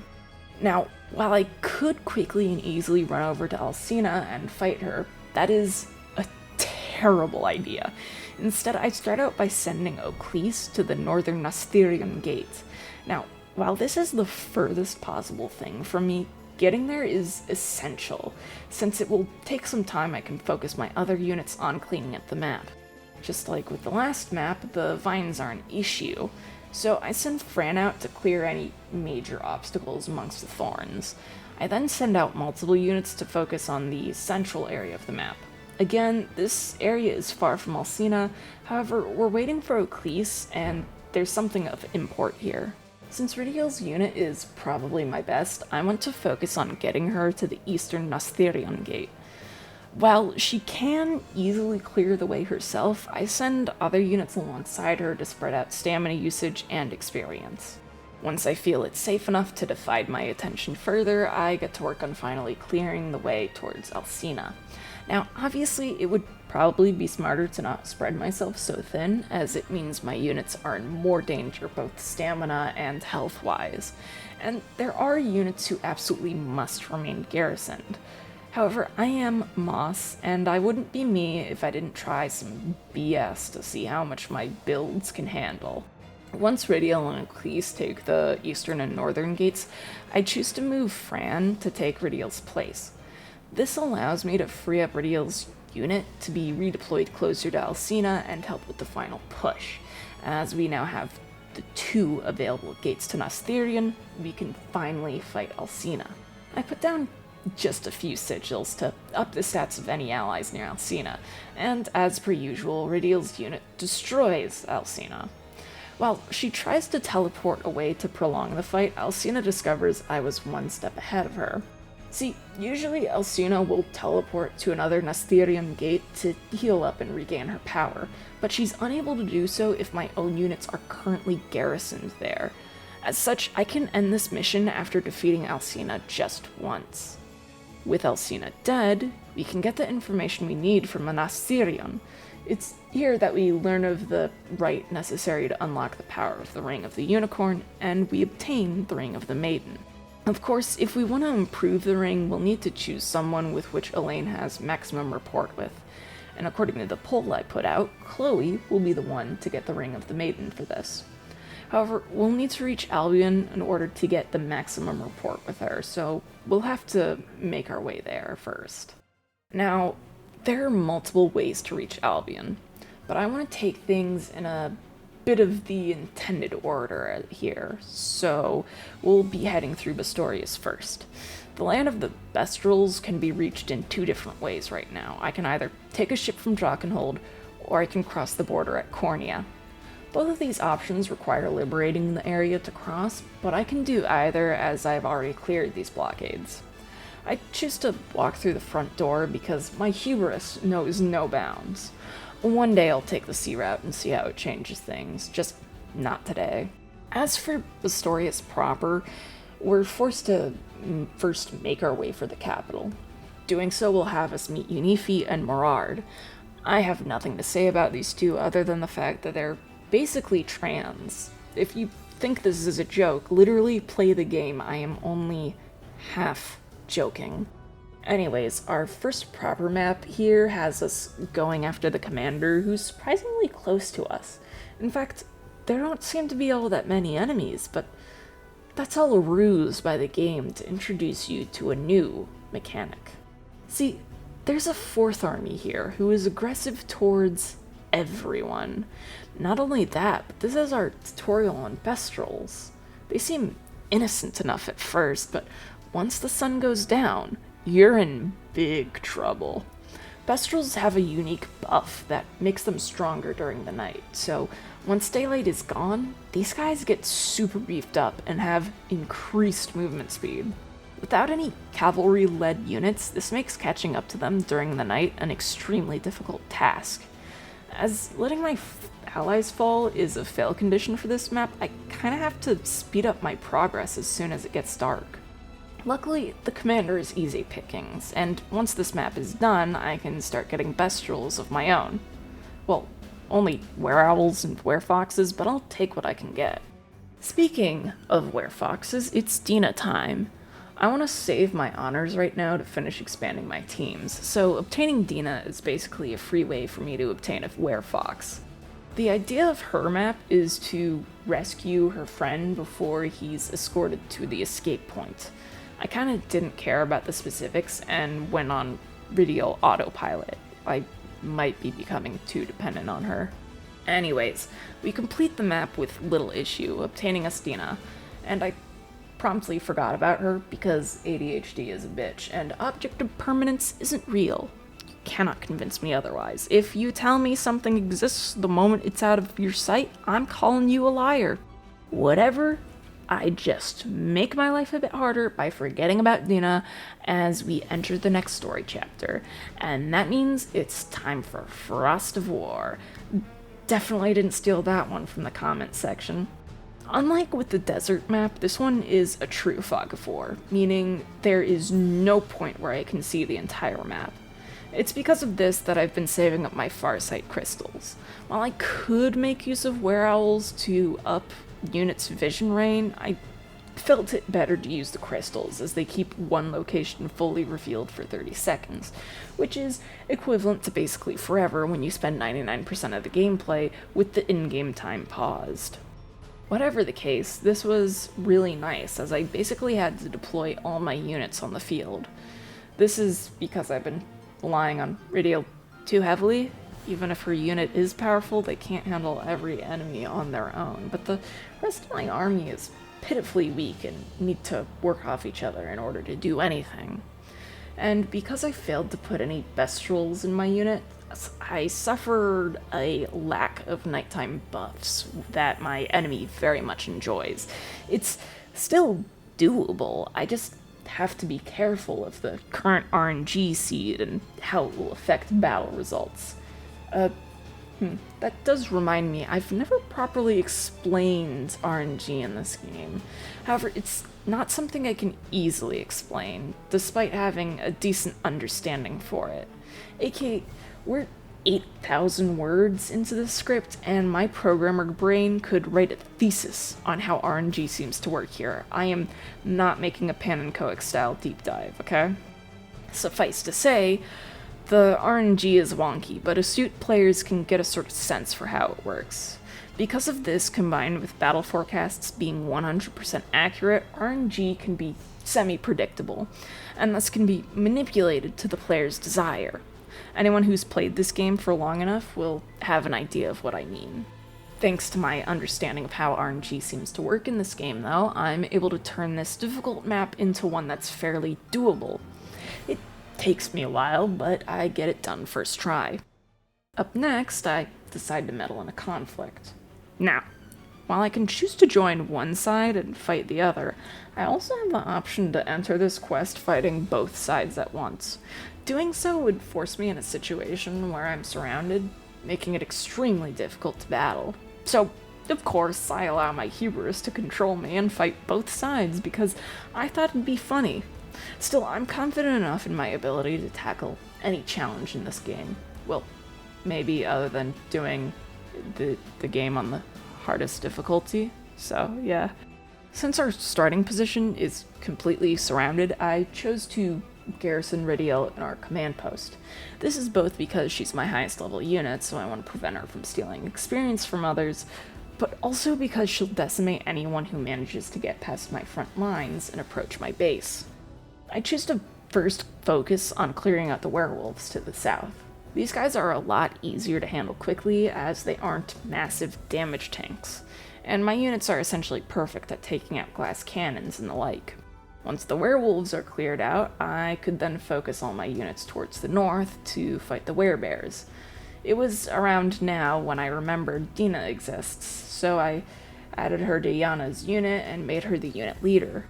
Now, while I could quickly and easily run over to Alcina and fight her, that is a terrible idea. Instead, I start out by sending Oclise to the northern Nasthirian gate. Now, while this is the furthest possible thing from me, getting there is essential, since it will take some time. I can focus my other units on cleaning up the map. Just like with the last map, the vines are an issue, so I send Fran out to clear any major obstacles amongst the thorns. I then send out multiple units to focus on the central area of the map. Again, this area is far from Alcina, however, we're waiting for Oclise, and there's something of import here. Since Ridiel's unit is probably my best, I want to focus on getting her to the eastern Nasthirian gate. While she can easily clear the way herself, I send other units alongside her to spread out stamina usage and experience. Once I feel it's safe enough to divide my attention further, I get to work on finally clearing the way towards Alcina. Now, obviously, it would probably be smarter to not spread myself so thin, as it means my units are in more danger both stamina and health-wise, and there are units who absolutely must remain garrisoned. However, I am Moss, and I wouldn't be me if I didn't try some BS to see how much my builds can handle. Once Ridiel and Oclise take the eastern and northern gates, I choose to move Fran to take Ridiel's place. This allows me to free up Ridiel's unit to be redeployed closer to Alcina and help with the final push. As we now have the 2 available gates to Nasthirian, we can finally fight Alcina. I put down just a few sigils to up the stats of any allies near Alcina, and as per usual, Ridiel's unit destroys Alcina. While she tries to teleport away to prolong the fight, Alcina discovers I was one step ahead of her. See, usually Alcina will teleport to another Nasthirian gate to heal up and regain her power, but she's unable to do so if my own units are currently garrisoned there. As such, I can end this mission after defeating Alcina just once. With Alcina dead, we can get the information we need from Nasthirian. It's here that we learn of the rite necessary to unlock the power of the Ring of the Unicorn, and we obtain the Ring of the Maiden. Of course, if we want to improve the ring, we'll need to choose someone with which Elaine has maximum rapport with. And according to the poll I put out, Chloe will be the one to get the Ring of the Maiden for this. However, we'll need to reach Albion in order to get the maximum rapport with her, so we'll have to make our way there first. Now, there are multiple ways to reach Albion, but I want to take things in a bit of the intended order here, so we'll be heading through Bastorius first. The land of the Bestrels can be reached in 2 different ways right now. I can either take a ship from Drakenhold, or I can cross the border at Cornea. Both of these options require liberating the area to cross, but I can do either as I've already cleared these blockades. I choose to walk through the front door because my hubris knows no bounds. One day I'll take the sea route and see how it changes things, just not today. As for Bastorius proper, we're forced to first make our way for the capital. Doing so will have us meet Unifi and Morard. I have nothing to say about these 2 other than the fact that they're basically trans. If you think this is a joke, literally play the game. I am only half joking. Anyways, our first proper map here has us going after the commander, who's surprisingly close to us. In fact, there don't seem to be all that many enemies, but that's all a ruse by the game to introduce you to a new mechanic. See, there's a 4th army here who is aggressive towards everyone. Not only that, but this is our tutorial on Bestrels. They seem innocent enough at first, but once the sun goes down, you're in big trouble. Bestrels have a unique buff that makes them stronger during the night, so once daylight is gone, these guys get super beefed up and have increased movement speed. Without any cavalry-led units, this makes catching up to them during the night an extremely difficult task. As letting my allies fall is a fail condition for this map, I kinda have to speed up my progress as soon as it gets dark. Luckily, the commander is easy pickings, and once this map is done, I can start getting bestrels of my own. Well, only were-owls and were-foxes, but I'll take what I can get. Speaking of were-foxes, it's Dina time. I want to save my honors right now to finish expanding my teams, so obtaining Dina is basically a free way for me to obtain a were-fox. The idea of her map is to rescue her friend before he's escorted to the escape point. I kinda didn't care about the specifics and went on Ridial autopilot. I might be becoming too dependent on her. Anyways, we complete the map with little issue, obtaining us Dina, and I promptly forgot about her because ADHD is a bitch, and objective permanence isn't real. You cannot convince me otherwise. If you tell me something exists the moment it's out of your sight, I'm calling you a liar. Whatever, I just make my life a bit harder by forgetting about Dina as we enter the next story chapter, and that means it's time for Frost of War. Definitely didn't steal that one from the comment section. Unlike with the desert map, this one is a true fog of war, meaning there is no point where I can see the entire map. It's because of this that I've been saving up my Farsight crystals. While I could make use of were-owls to up units' vision range, I felt it better to use the crystals, as they keep one location fully revealed for 30 seconds, which is equivalent to basically forever when you spend 99% of the gameplay with the in-game time paused. Whatever the case, this was really nice, as I basically had to deploy all my units on the field. This is because I've been relying on Ridial too heavily. Even if her unit is powerful, they can't handle every enemy on their own, but the rest of my army is pitifully weak and need to work off each other in order to do anything. And because I failed to put any bestrels in my unit, I suffered a lack of nighttime buffs that my enemy very much enjoys. It's still doable, I just have to be careful of the current RNG seed and how it will affect battle results. That does remind me, I've never properly explained RNG in this game. However, it's not something I can easily explain, despite having a decent understanding for it. AKA, we're 8,000 words into the script, and my programmer brain could write a thesis on how RNG seems to work here. I am not making a Pan and Coic style deep dive, okay? Suffice to say, the RNG is wonky, but astute players can get a sort of sense for how it works. Because of this, combined with battle forecasts being 100% accurate, RNG can be semi-predictable, and thus can be manipulated to the player's desire. Anyone who's played this game for long enough will have an idea of what I mean. Thanks to my understanding of how RNG seems to work in this game, though, I'm able to turn this difficult map into one that's fairly doable. It takes me a while, but I get it done first try. Up next, I decide to meddle in a conflict. Now, while I can choose to join one side and fight the other, I also have the option to enter this quest fighting both sides at once. Doing so would force me in a situation where I'm surrounded, making it extremely difficult to battle. So, of course, I allow my hubris to control me and fight both sides because I thought it'd be funny. Still, I'm confident enough in my ability to tackle any challenge in this game. Well, maybe other than doing the game on the hardest difficulty, so yeah. Since our starting position is completely surrounded, I chose to garrison Ridial in our command post. This is both because she's my highest level unit, so I want to prevent her from stealing experience from others, but also because she'll decimate anyone who manages to get past my front lines and approach my base. I choose to first focus on clearing out the werewolves to the south. These guys are a lot easier to handle quickly as they aren't massive damage tanks, and my units are essentially perfect at taking out glass cannons and the like. Once the werewolves are cleared out, I could then focus all my units towards the north to fight the werebears. It was around now when I remembered Dina exists, so I added her to Yana's unit and made her the unit leader.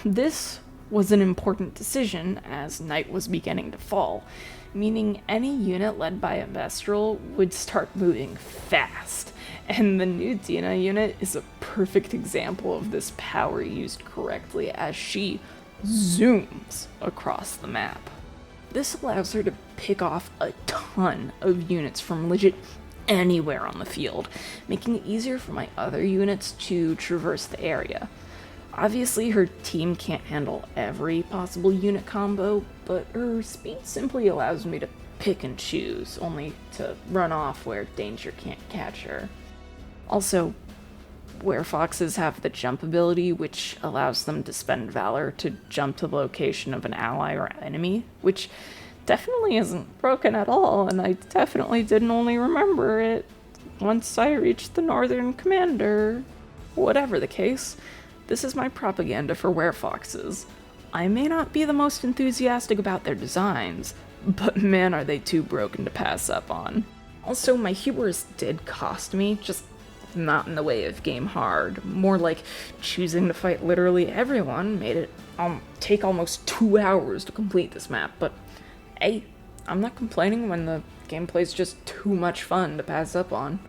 This was an important decision as night was beginning to fall, meaning any unit led by a Vestral would start moving fast, and the new Dina unit is a perfect example of this power used correctly as she zooms across the map. This allows her to pick off a ton of units from legit anywhere on the field, making it easier for my other units to traverse the area. Obviously, her team can't handle every possible unit combo, but her speed simply allows me to pick and choose, only to run off where danger can't catch her. Also, werefoxes have the jump ability, which allows them to spend valor to jump to the location of an ally or enemy, which definitely isn't broken at all, and I definitely didn't only remember it once I reached the Northern Commander. Whatever the case, this is my propaganda for werefoxes. I may not be the most enthusiastic about their designs, but man are they too broken to pass up on. Also, my hubris did cost me, just not in the way of game hard, more like choosing to fight literally everyone made it take almost 2 hours to complete this map, but hey, I'm not complaining when the gameplay's just too much fun to pass up on.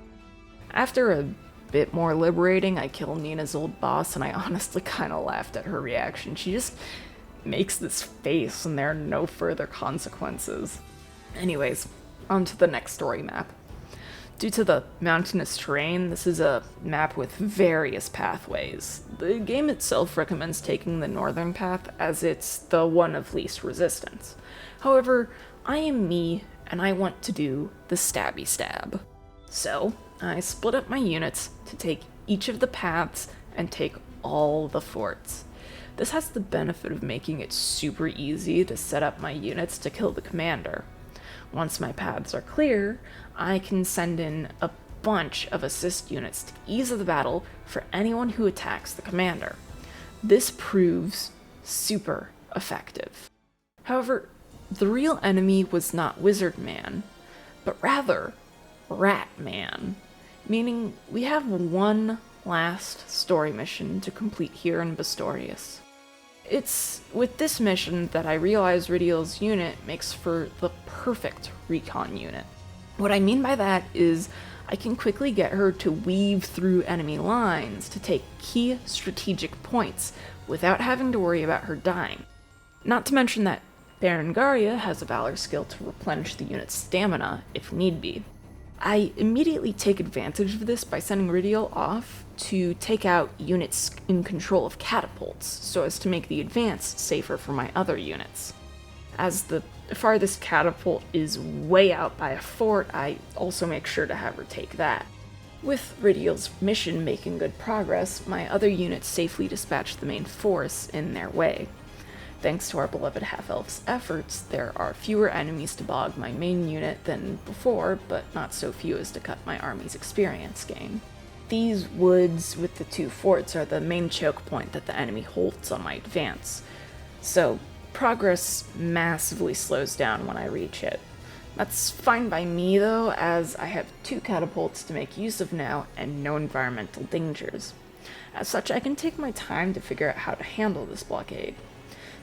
After a bit more liberating, I kill Nina's old boss, and I honestly kinda laughed at her reaction. She just makes this face and there are no further consequences. Anyways, on to the next story map. Due to the mountainous terrain, this is a map with various pathways. The game itself recommends taking the northern path as it's the one of least resistance. However, I am me and I want to do the stabby stab. So, I split up my units to take each of the paths and take all the forts. This has the benefit of making it super easy to set up my units to kill the commander. Once my paths are clear, I can send in a bunch of assist units to ease the battle for anyone who attacks the commander. This proves super effective. However, the real enemy was not Wizard Man, but rather Rat Man, meaning we have one last story mission to complete here in Bastorius. It's with this mission that I realize Ridiel's unit makes for the perfect recon unit. What I mean by that is I can quickly get her to weave through enemy lines to take key strategic points without having to worry about her dying. Not to mention that Berengaria has a Valor skill to replenish the unit's stamina if need be. I immediately take advantage of this by sending Ridiel off to take out units in control of catapults, so as to make the advance safer for my other units. As the farthest catapult is way out by a fort, I also make sure to have her take that. With Ridiel's mission making good progress, my other units safely dispatch the main force in their way. Thanks to our beloved half-elf's efforts, there are fewer enemies to bog my main unit than before, but not so few as to cut my army's experience gain. These woods with the 2 forts are the main choke point that the enemy holds on my advance, so progress massively slows down when I reach it. That's fine by me though, as I have 2 catapults to make use of now and no environmental dangers. As such, I can take my time to figure out how to handle this blockade.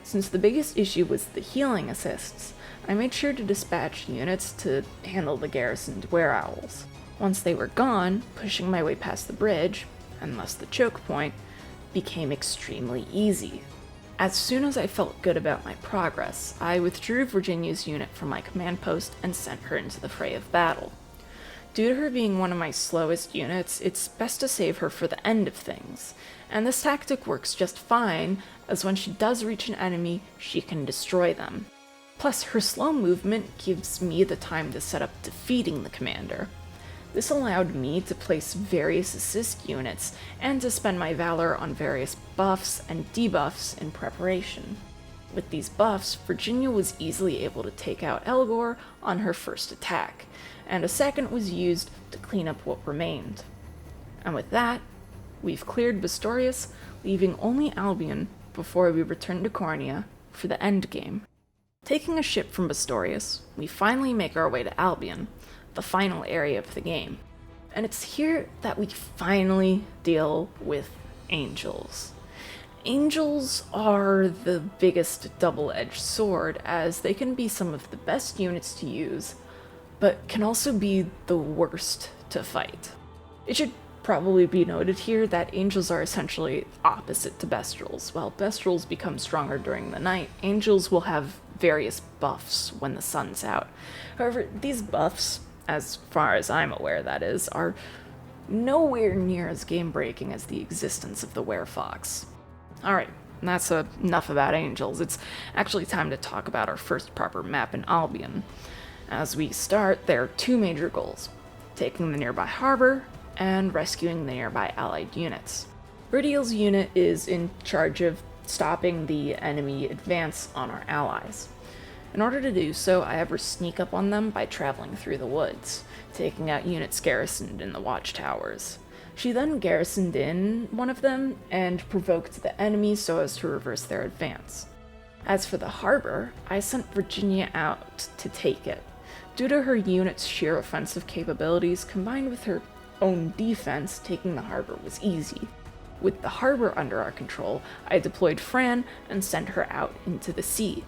Since the biggest issue was the healing assists, I made sure to dispatch units to handle the garrisoned were-owls. Once they were gone, pushing my way past the bridge, and thus the choke point, became extremely easy. As soon as I felt good about my progress, I withdrew Virginia's unit from my command post and sent her into the fray of battle. Due to her being one of my slowest units, it's best to save her for the end of things, and this tactic works just fine, as when she does reach an enemy, she can destroy them. Plus, her slow movement gives me the time to set up defeating the commander. This allowed me to place various assist units, and to spend my valor on various buffs and debuffs in preparation. With these buffs, Virginia was easily able to take out Elgor on her first attack, and a second was used to clean up what remained. And with that, we've cleared Bastorius, leaving only Albion before we return to Cornea for the endgame. Taking a ship from Bastorius, we finally make our way to Albion, the final area of the game. And it's here that we finally deal with angels. Angels are the biggest double-edged sword, as they can be some of the best units to use, but can also be the worst to fight. It should probably be noted here that angels are essentially opposite to Bestrels. While Bestrels become stronger during the night, angels will have various buffs when the sun's out. However, these buffs, as far as I'm aware that is, are nowhere near as game-breaking as the existence of the Werefox. Alright, that's enough about angels. It's actually time to talk about our first proper map in Albion. As we start, there are two major goals: taking the nearby harbor and rescuing the nearby allied units. Ridiel's unit is in charge of stopping the enemy advance on our allies. In order to do so, I have her sneak up on them by traveling through the woods, taking out units garrisoned in the watchtowers. She then garrisoned in one of them and provoked the enemy so as to reverse their advance. As for the harbor, I sent Virginia out to take it. Due to her unit's sheer offensive capabilities, combined with her own defense, taking the harbor was easy. With the harbor under our control, I deployed Fran and sent her out into the sea.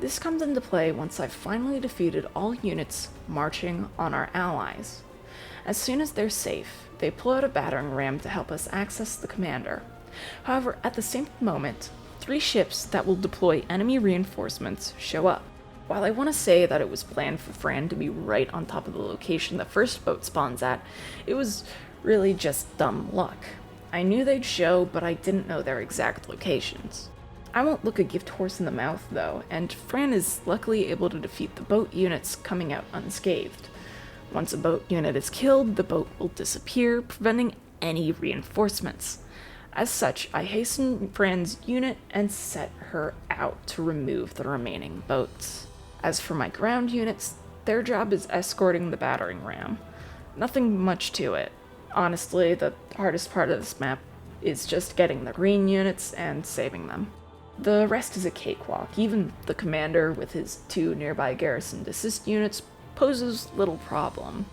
This comes into play once I've finally defeated all units marching on our allies. As soon as they're safe, they pull out a battering ram to help us access the commander. However, at the same moment, 3 ships that will deploy enemy reinforcements show up. While I want to say that it was planned for Fran to be right on top of the location the first boat spawns at, it was really just dumb luck. I knew they'd show, but I didn't know their exact locations. I won't look a gift horse in the mouth though, and Fran is luckily able to defeat the boat units coming out unscathed. Once a boat unit is killed, the boat will disappear, preventing any reinforcements. As such, I hasten Fran's unit and set her out to remove the remaining boats. As for my ground units, their job is escorting the battering ram. Nothing much to it. Honestly, the hardest part of this map is just getting the green units and saving them. The rest is a cakewalk. Even the commander, with his 2 nearby garrisoned assist units, poses little problem.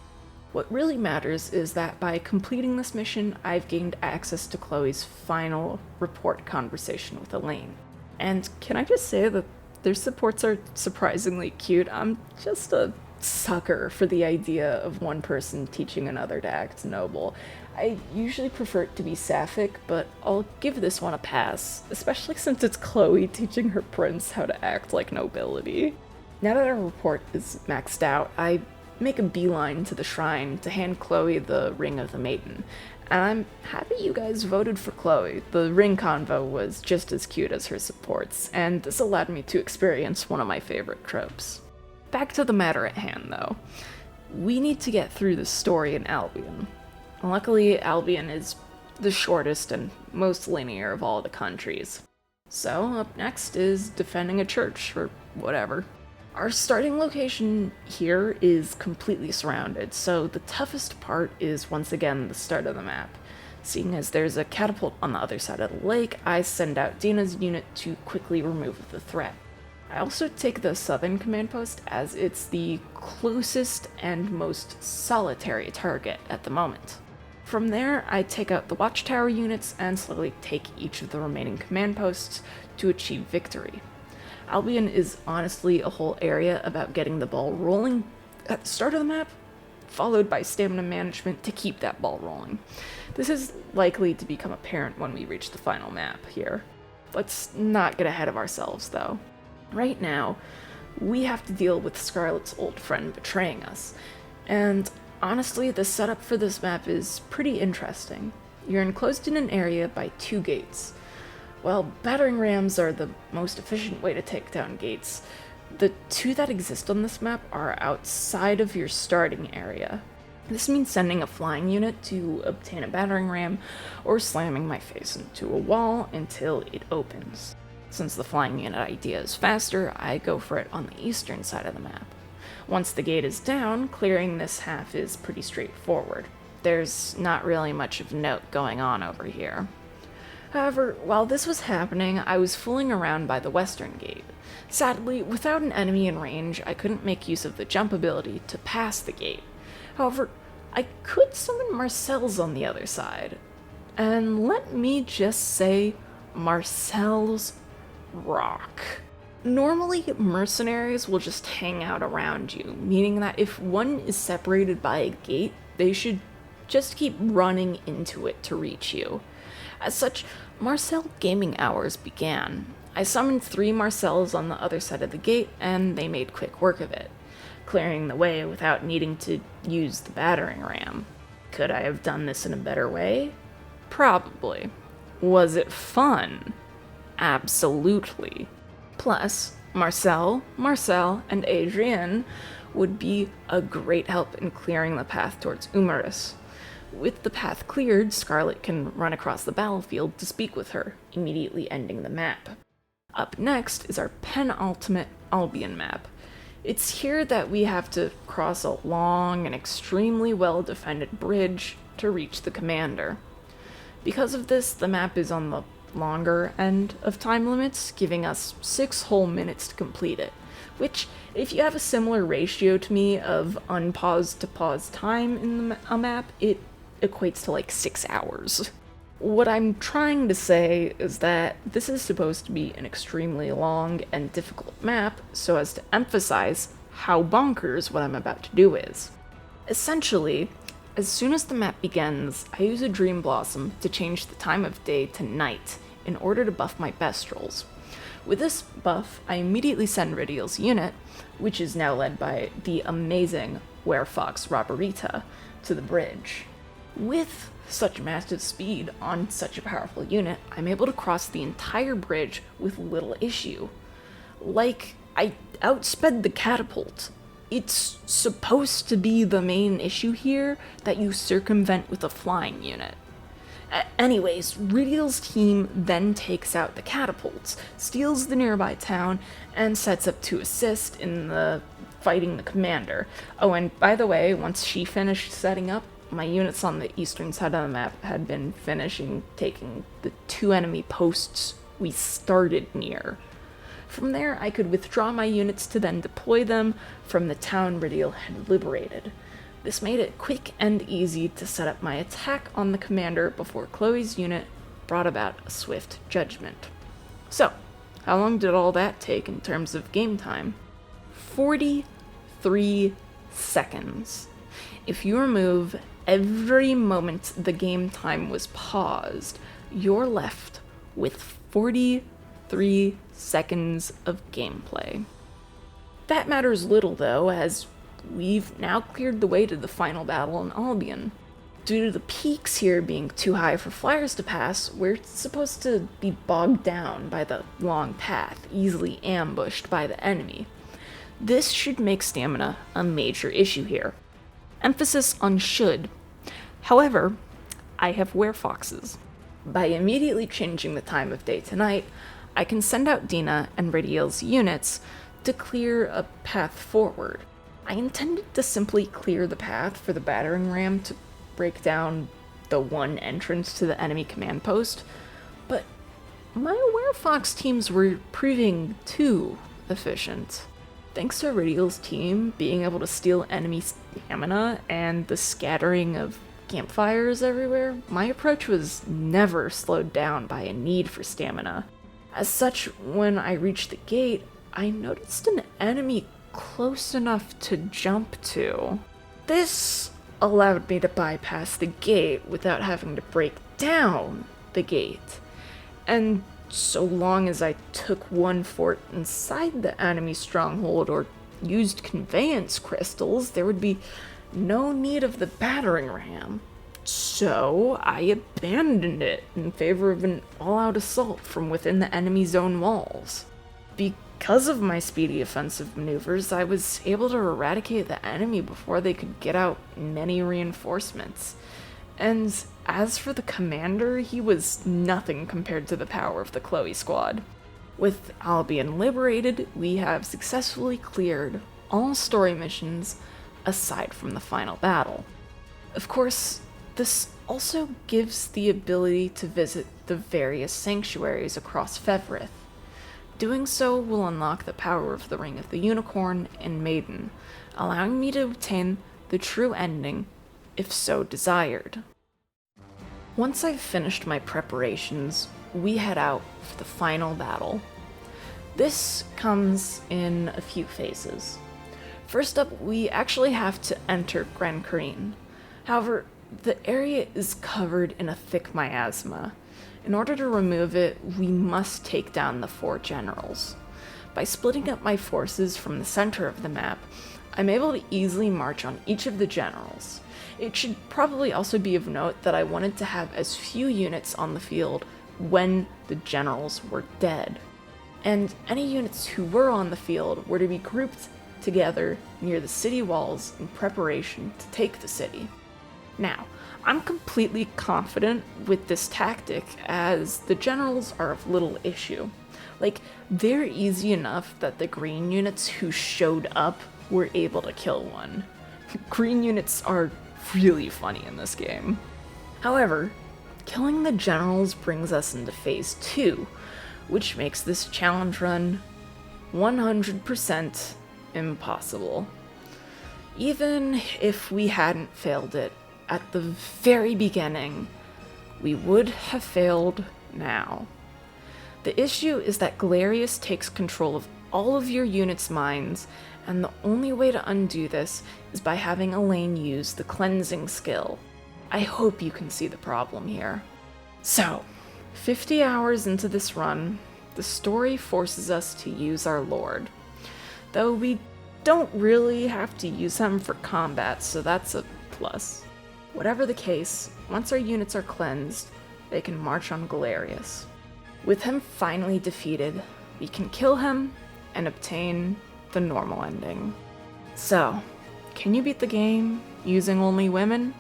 What really matters is that by completing this mission, I've gained access to Chloe's final report conversation with Elaine. And can I just say that their supports are surprisingly cute? I'm just a sucker for the idea of one person teaching another to act noble. I usually prefer it to be sapphic, but I'll give this one a pass, especially since it's Chloe teaching her prince how to act like nobility. Now that our report is maxed out, I make a beeline to the shrine to hand Chloe the Ring of the Maiden, and I'm happy you guys voted for Chloe. The ring convo was just as cute as her supports, and this allowed me to experience one of my favorite tropes. Back to the matter at hand, though. We need to get through the story in Albion. Luckily, Albion is the shortest and most linear of all the countries. So, up next is defending a church, or whatever. Our starting location here is completely surrounded, so the toughest part is once again the start of the map. Seeing as there's a catapult on the other side of the lake, I send out Dina's unit to quickly remove the threat. I also take the southern command post as it's the closest and most solitary target at the moment. From there, I take out the watchtower units and slowly take each of the remaining command posts to achieve victory. Albion is honestly a whole area about getting the ball rolling at the start of the map, followed by stamina management to keep that ball rolling. This is likely to become apparent when we reach the final map here. Let's not get ahead of ourselves, though. Right now, we have to deal with Scarlet's old friend betraying us, and honestly, the setup for this map is pretty interesting. You're enclosed in an area by 2 gates. While battering rams are the most efficient way to take down gates, the 2 that exist on this map are outside of your starting area. This means sending a flying unit to obtain a battering ram, or slamming my face into a wall until it opens. Since the flying unit idea is faster, I go for it on the eastern side of the map. Once the gate is down, clearing this half is pretty straightforward. There's not really much of note going on over here. However, while this was happening, I was fooling around by the western gate. Sadly, without an enemy in range, I couldn't make use of the jump ability to pass the gate. However, I could summon Marcel's on the other side. And let me just say, Marcel's rock. Normally, mercenaries will just hang out around you, meaning that if one is separated by a gate, they should just keep running into it to reach you. As such, Marcel gaming hours began. I summoned 3 Marcels on the other side of the gate, and they made quick work of it, clearing the way without needing to use the battering ram. Could I have done this in a better way? Probably. Was it fun? Absolutely. Plus, Marcel, and Adrienne would be a great help in clearing the path towards Umaris. With the path cleared, Scarlet can run across the battlefield to speak with her, immediately ending the map. Up next is our penultimate Albion map. It's here that we have to cross a long and extremely well-defended bridge to reach the commander. Because of this, the map is on the longer end of time limits, giving us 6 whole minutes to complete it, which, if you have a similar ratio to me of unpaused to paused time in a map, it equates to like 6 hours. What I'm trying to say is that this is supposed to be an extremely long and difficult map so as to emphasize how bonkers what I'm about to do is. Essentially, as soon as the map begins, I use a Dream Blossom to change the time of day to night in order to buff my Bestrels. With this buff, I immediately send Ridial's unit, which is now led by the amazing Werefox Roberita, to the bridge. With such massive speed on such a powerful unit, I'm able to cross the entire bridge with little issue. Like, I outsped the catapult. It's supposed to be the main issue here that you circumvent with a flying unit. Anyways, Ridial's team then takes out the catapults, steals the nearby town, and sets up to assist in the fighting the commander. Oh, and by the way, once she finished setting up, my units on the eastern side of the map had been finishing taking the 2 enemy posts we started near. From there, I could withdraw my units to then deploy them from the town Ridial had liberated. This made it quick and easy to set up my attack on the commander before Chloe's unit brought about a swift judgment. So, how long did all that take in terms of game time? 43 seconds. If you remove every moment the game time was paused, you're left with 43 seconds of gameplay. That matters little though, as we've now cleared the way to the final battle in Albion. Due to the peaks here being too high for flyers to pass, we're supposed to be bogged down by the long path, easily ambushed by the enemy. This should make stamina a major issue here. Emphasis on should. However, I have werefoxes. By immediately changing the time of day to night, I can send out Dina and Ridial's units to clear a path forward. I intended to simply clear the path for the battering ram to break down the one entrance to the enemy command post, but my werefox teams were proving too efficient. Thanks to Ridial's team being able to steal enemy stamina and the scattering of campfires everywhere, my approach was never slowed down by a need for stamina. As such, when I reached the gate, I noticed an enemy close enough to jump to. This allowed me to bypass the gate without having to break down the gate. And so long as I took one fort inside the enemy stronghold or used conveyance crystals, there would be no need of the battering ram. So I abandoned it in favor of an all-out assault from within the enemy zone walls. Because of my speedy offensive maneuvers, I was able to eradicate the enemy before they could get out many reinforcements. And as for the commander, he was nothing compared to the power of the Chloe squad. With Albion liberated, we have successfully cleared all story missions aside from the final battle. Of course, this also gives the ability to visit the various sanctuaries across Fevrith. Doing so will unlock the power of the Ring of the Unicorn and Maiden, allowing me to obtain the true ending, if so desired. Once I've finished my preparations, we head out for the final battle. This comes in a few phases. First up, we actually have to enter Gran Kareen. However, the area is covered in a thick miasma. In order to remove it, we must take down the 4 generals. By splitting up my forces from the center of the map, I'm able to easily march on each of the generals. It should probably also be of note that I wanted to have as few units on the field when the generals were dead. And any units who were on the field were to be grouped together near the city walls in preparation to take the city. Now, I'm completely confident with this tactic as the generals are of little issue. Like, they're easy enough that the green units who showed up were able to kill one. Green units are really funny in this game. However, killing the generals brings us into phase 2, which makes this challenge run 100% impossible. Even if we hadn't failed it at the very beginning, we would have failed now. The issue is that Galerius takes control of all of your units' minds, and the only way to undo this is by having Elaine use the cleansing skill. I hope you can see the problem here. So, 50 hours into this run, the story forces us to use our Lord. Though we don't really have to use him for combat, so that's a plus. Whatever the case, once our units are cleansed, they can march on Galerius. With him finally defeated, we can kill him and obtain the normal ending. So, can you beat the game using only women?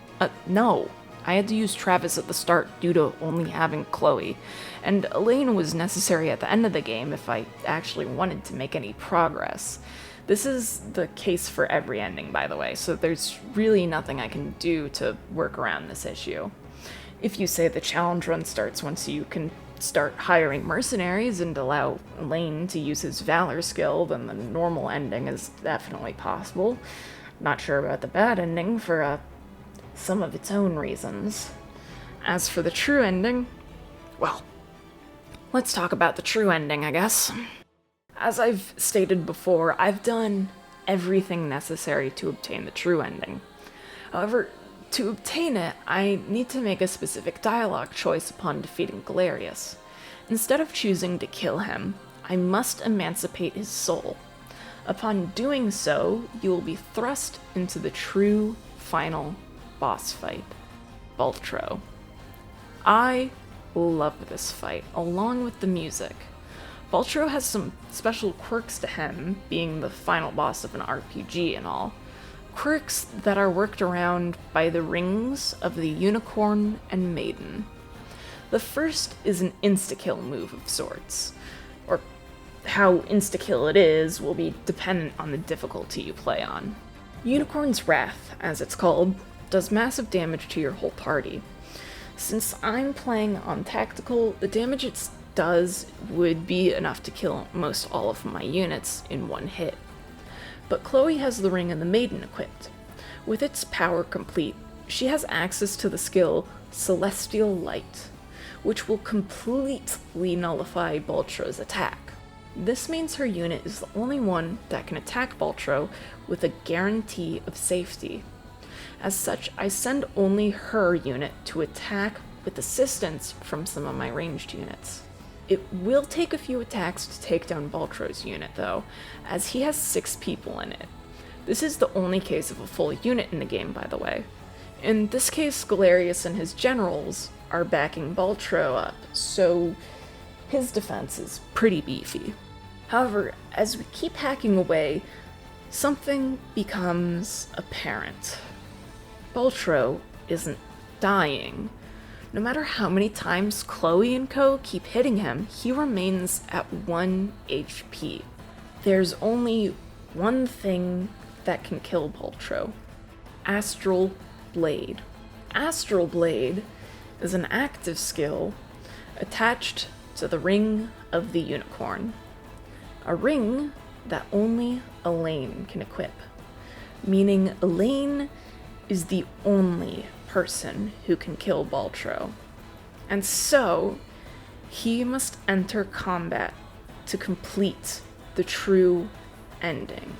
No. I had to use Travis at the start due to only having Chloe, and Elaine was necessary at the end of the game if I actually wanted to make any progress. This is the case for every ending, by the way, so there's really nothing I can do to work around this issue. If you say the challenge run starts once you can start hiring mercenaries and allow Elaine to use his valor skill, then the normal ending is definitely possible. Not sure about the bad ending for some of its own reasons. As for the true ending, well, let's talk about the true ending, I guess. As I've stated before, I've done everything necessary to obtain the true ending. However, to obtain it, I need to make a specific dialogue choice upon defeating Galerius. Instead of choosing to kill him, I must emancipate his soul. Upon doing so, you will be thrust into the true final boss fight, Baltro. I love this fight, along with the music. Baltro has some special quirks to him, being the final boss of an RPG and all. Quirks that are worked around by the rings of the Unicorn and Maiden. The first is an insta-kill move of sorts, or how insta-kill it is will be dependent on the difficulty you play on. Unicorn's Wrath, as it's called, does massive damage to your whole party. Since I'm playing on tactical, the damage it does would be enough to kill most all of my units in one hit. But Chloe has the Ring of the Maiden equipped. With its power complete, she has access to the skill Celestial Light, which will completely nullify Baltro's attack. This means her unit is the only one that can attack Baltro with a guarantee of safety. As such, I send only her unit to attack with assistance from some of my ranged units. It will take a few attacks to take down Baltro's unit, though, as he has 6 people in it. This is the only case of a full unit in the game, by the way. In this case, Galerius and his generals are backing Baltro up, so his defense is pretty beefy. However, as we keep hacking away, something becomes apparent. Baltro isn't dying. No matter how many times Chloe and co keep hitting him, he remains at 1 HP. There's only one thing that can kill Baltro: Astral Blade. Astral Blade is an active skill attached to the ring of the unicorn. A ring that only Elaine can equip, meaning Elaine is the only person who can kill Baltro. And so, he must enter combat to complete the true ending.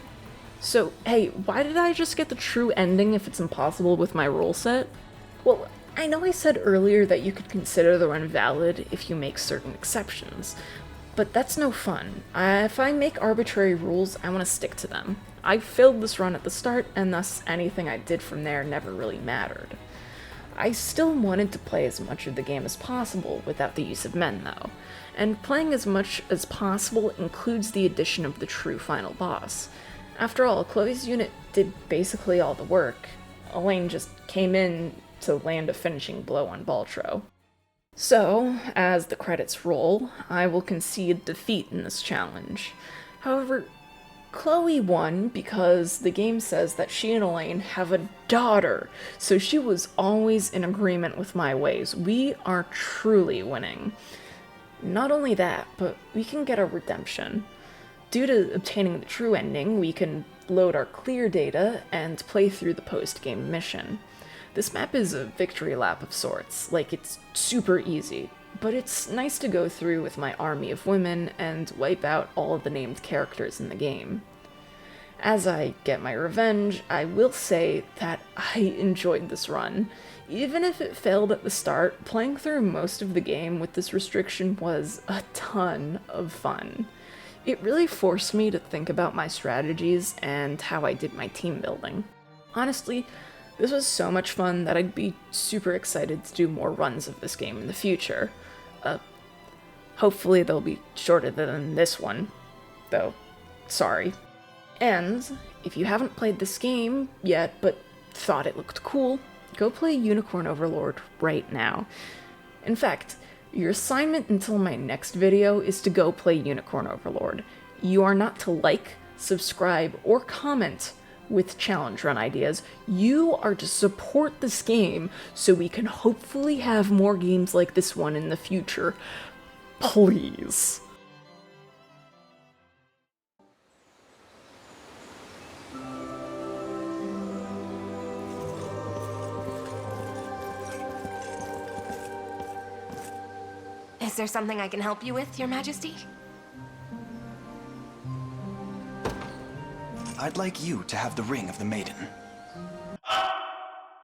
So, hey, why did I just get the true ending if it's impossible with my rule set? Well, I know I said earlier that you could consider the run valid if you make certain exceptions, but that's no fun. If I make arbitrary rules, I want to stick to them. I failed this run at the start, and thus anything I did from there never really mattered. I still wanted to play as much of the game as possible without the use of men, though, and playing as much as possible includes the addition of the true final boss. After all, Chloe's unit did basically all the work. Elaine just came in to land a finishing blow on Baltro. So, as the credits roll, I will concede defeat in this challenge. However, Chloe won because the game says that she and Elaine have a daughter, so she was always in agreement with my ways. We are truly winning. Not only that, but we can get a redemption. Due to obtaining the true ending, we can load our clear data and play through the post-game mission. This map is a victory lap of sorts, like it's super easy, but it's nice to go through with my army of women and wipe out all of the named characters in the game. As I get my revenge, I will say that I enjoyed this run. Even if it failed at the start, playing through most of the game with this restriction was a ton of fun. It really forced me to think about my strategies and how I did my team building. Honestly, this was so much fun that I'd be super excited to do more runs of this game in the future. Hopefully they'll be shorter than this one, though, sorry. And if you haven't played this game yet but thought it looked cool, go play Unicorn Overlord right now. In fact, your assignment until my next video is to go play Unicorn Overlord. You are not to like, subscribe, or comment with challenge run ideas. You are to support this game so we can hopefully have more games like this one in the future. Please. Is there something I can help you with, Your Majesty? I'd like you to have the Ring of the Maiden.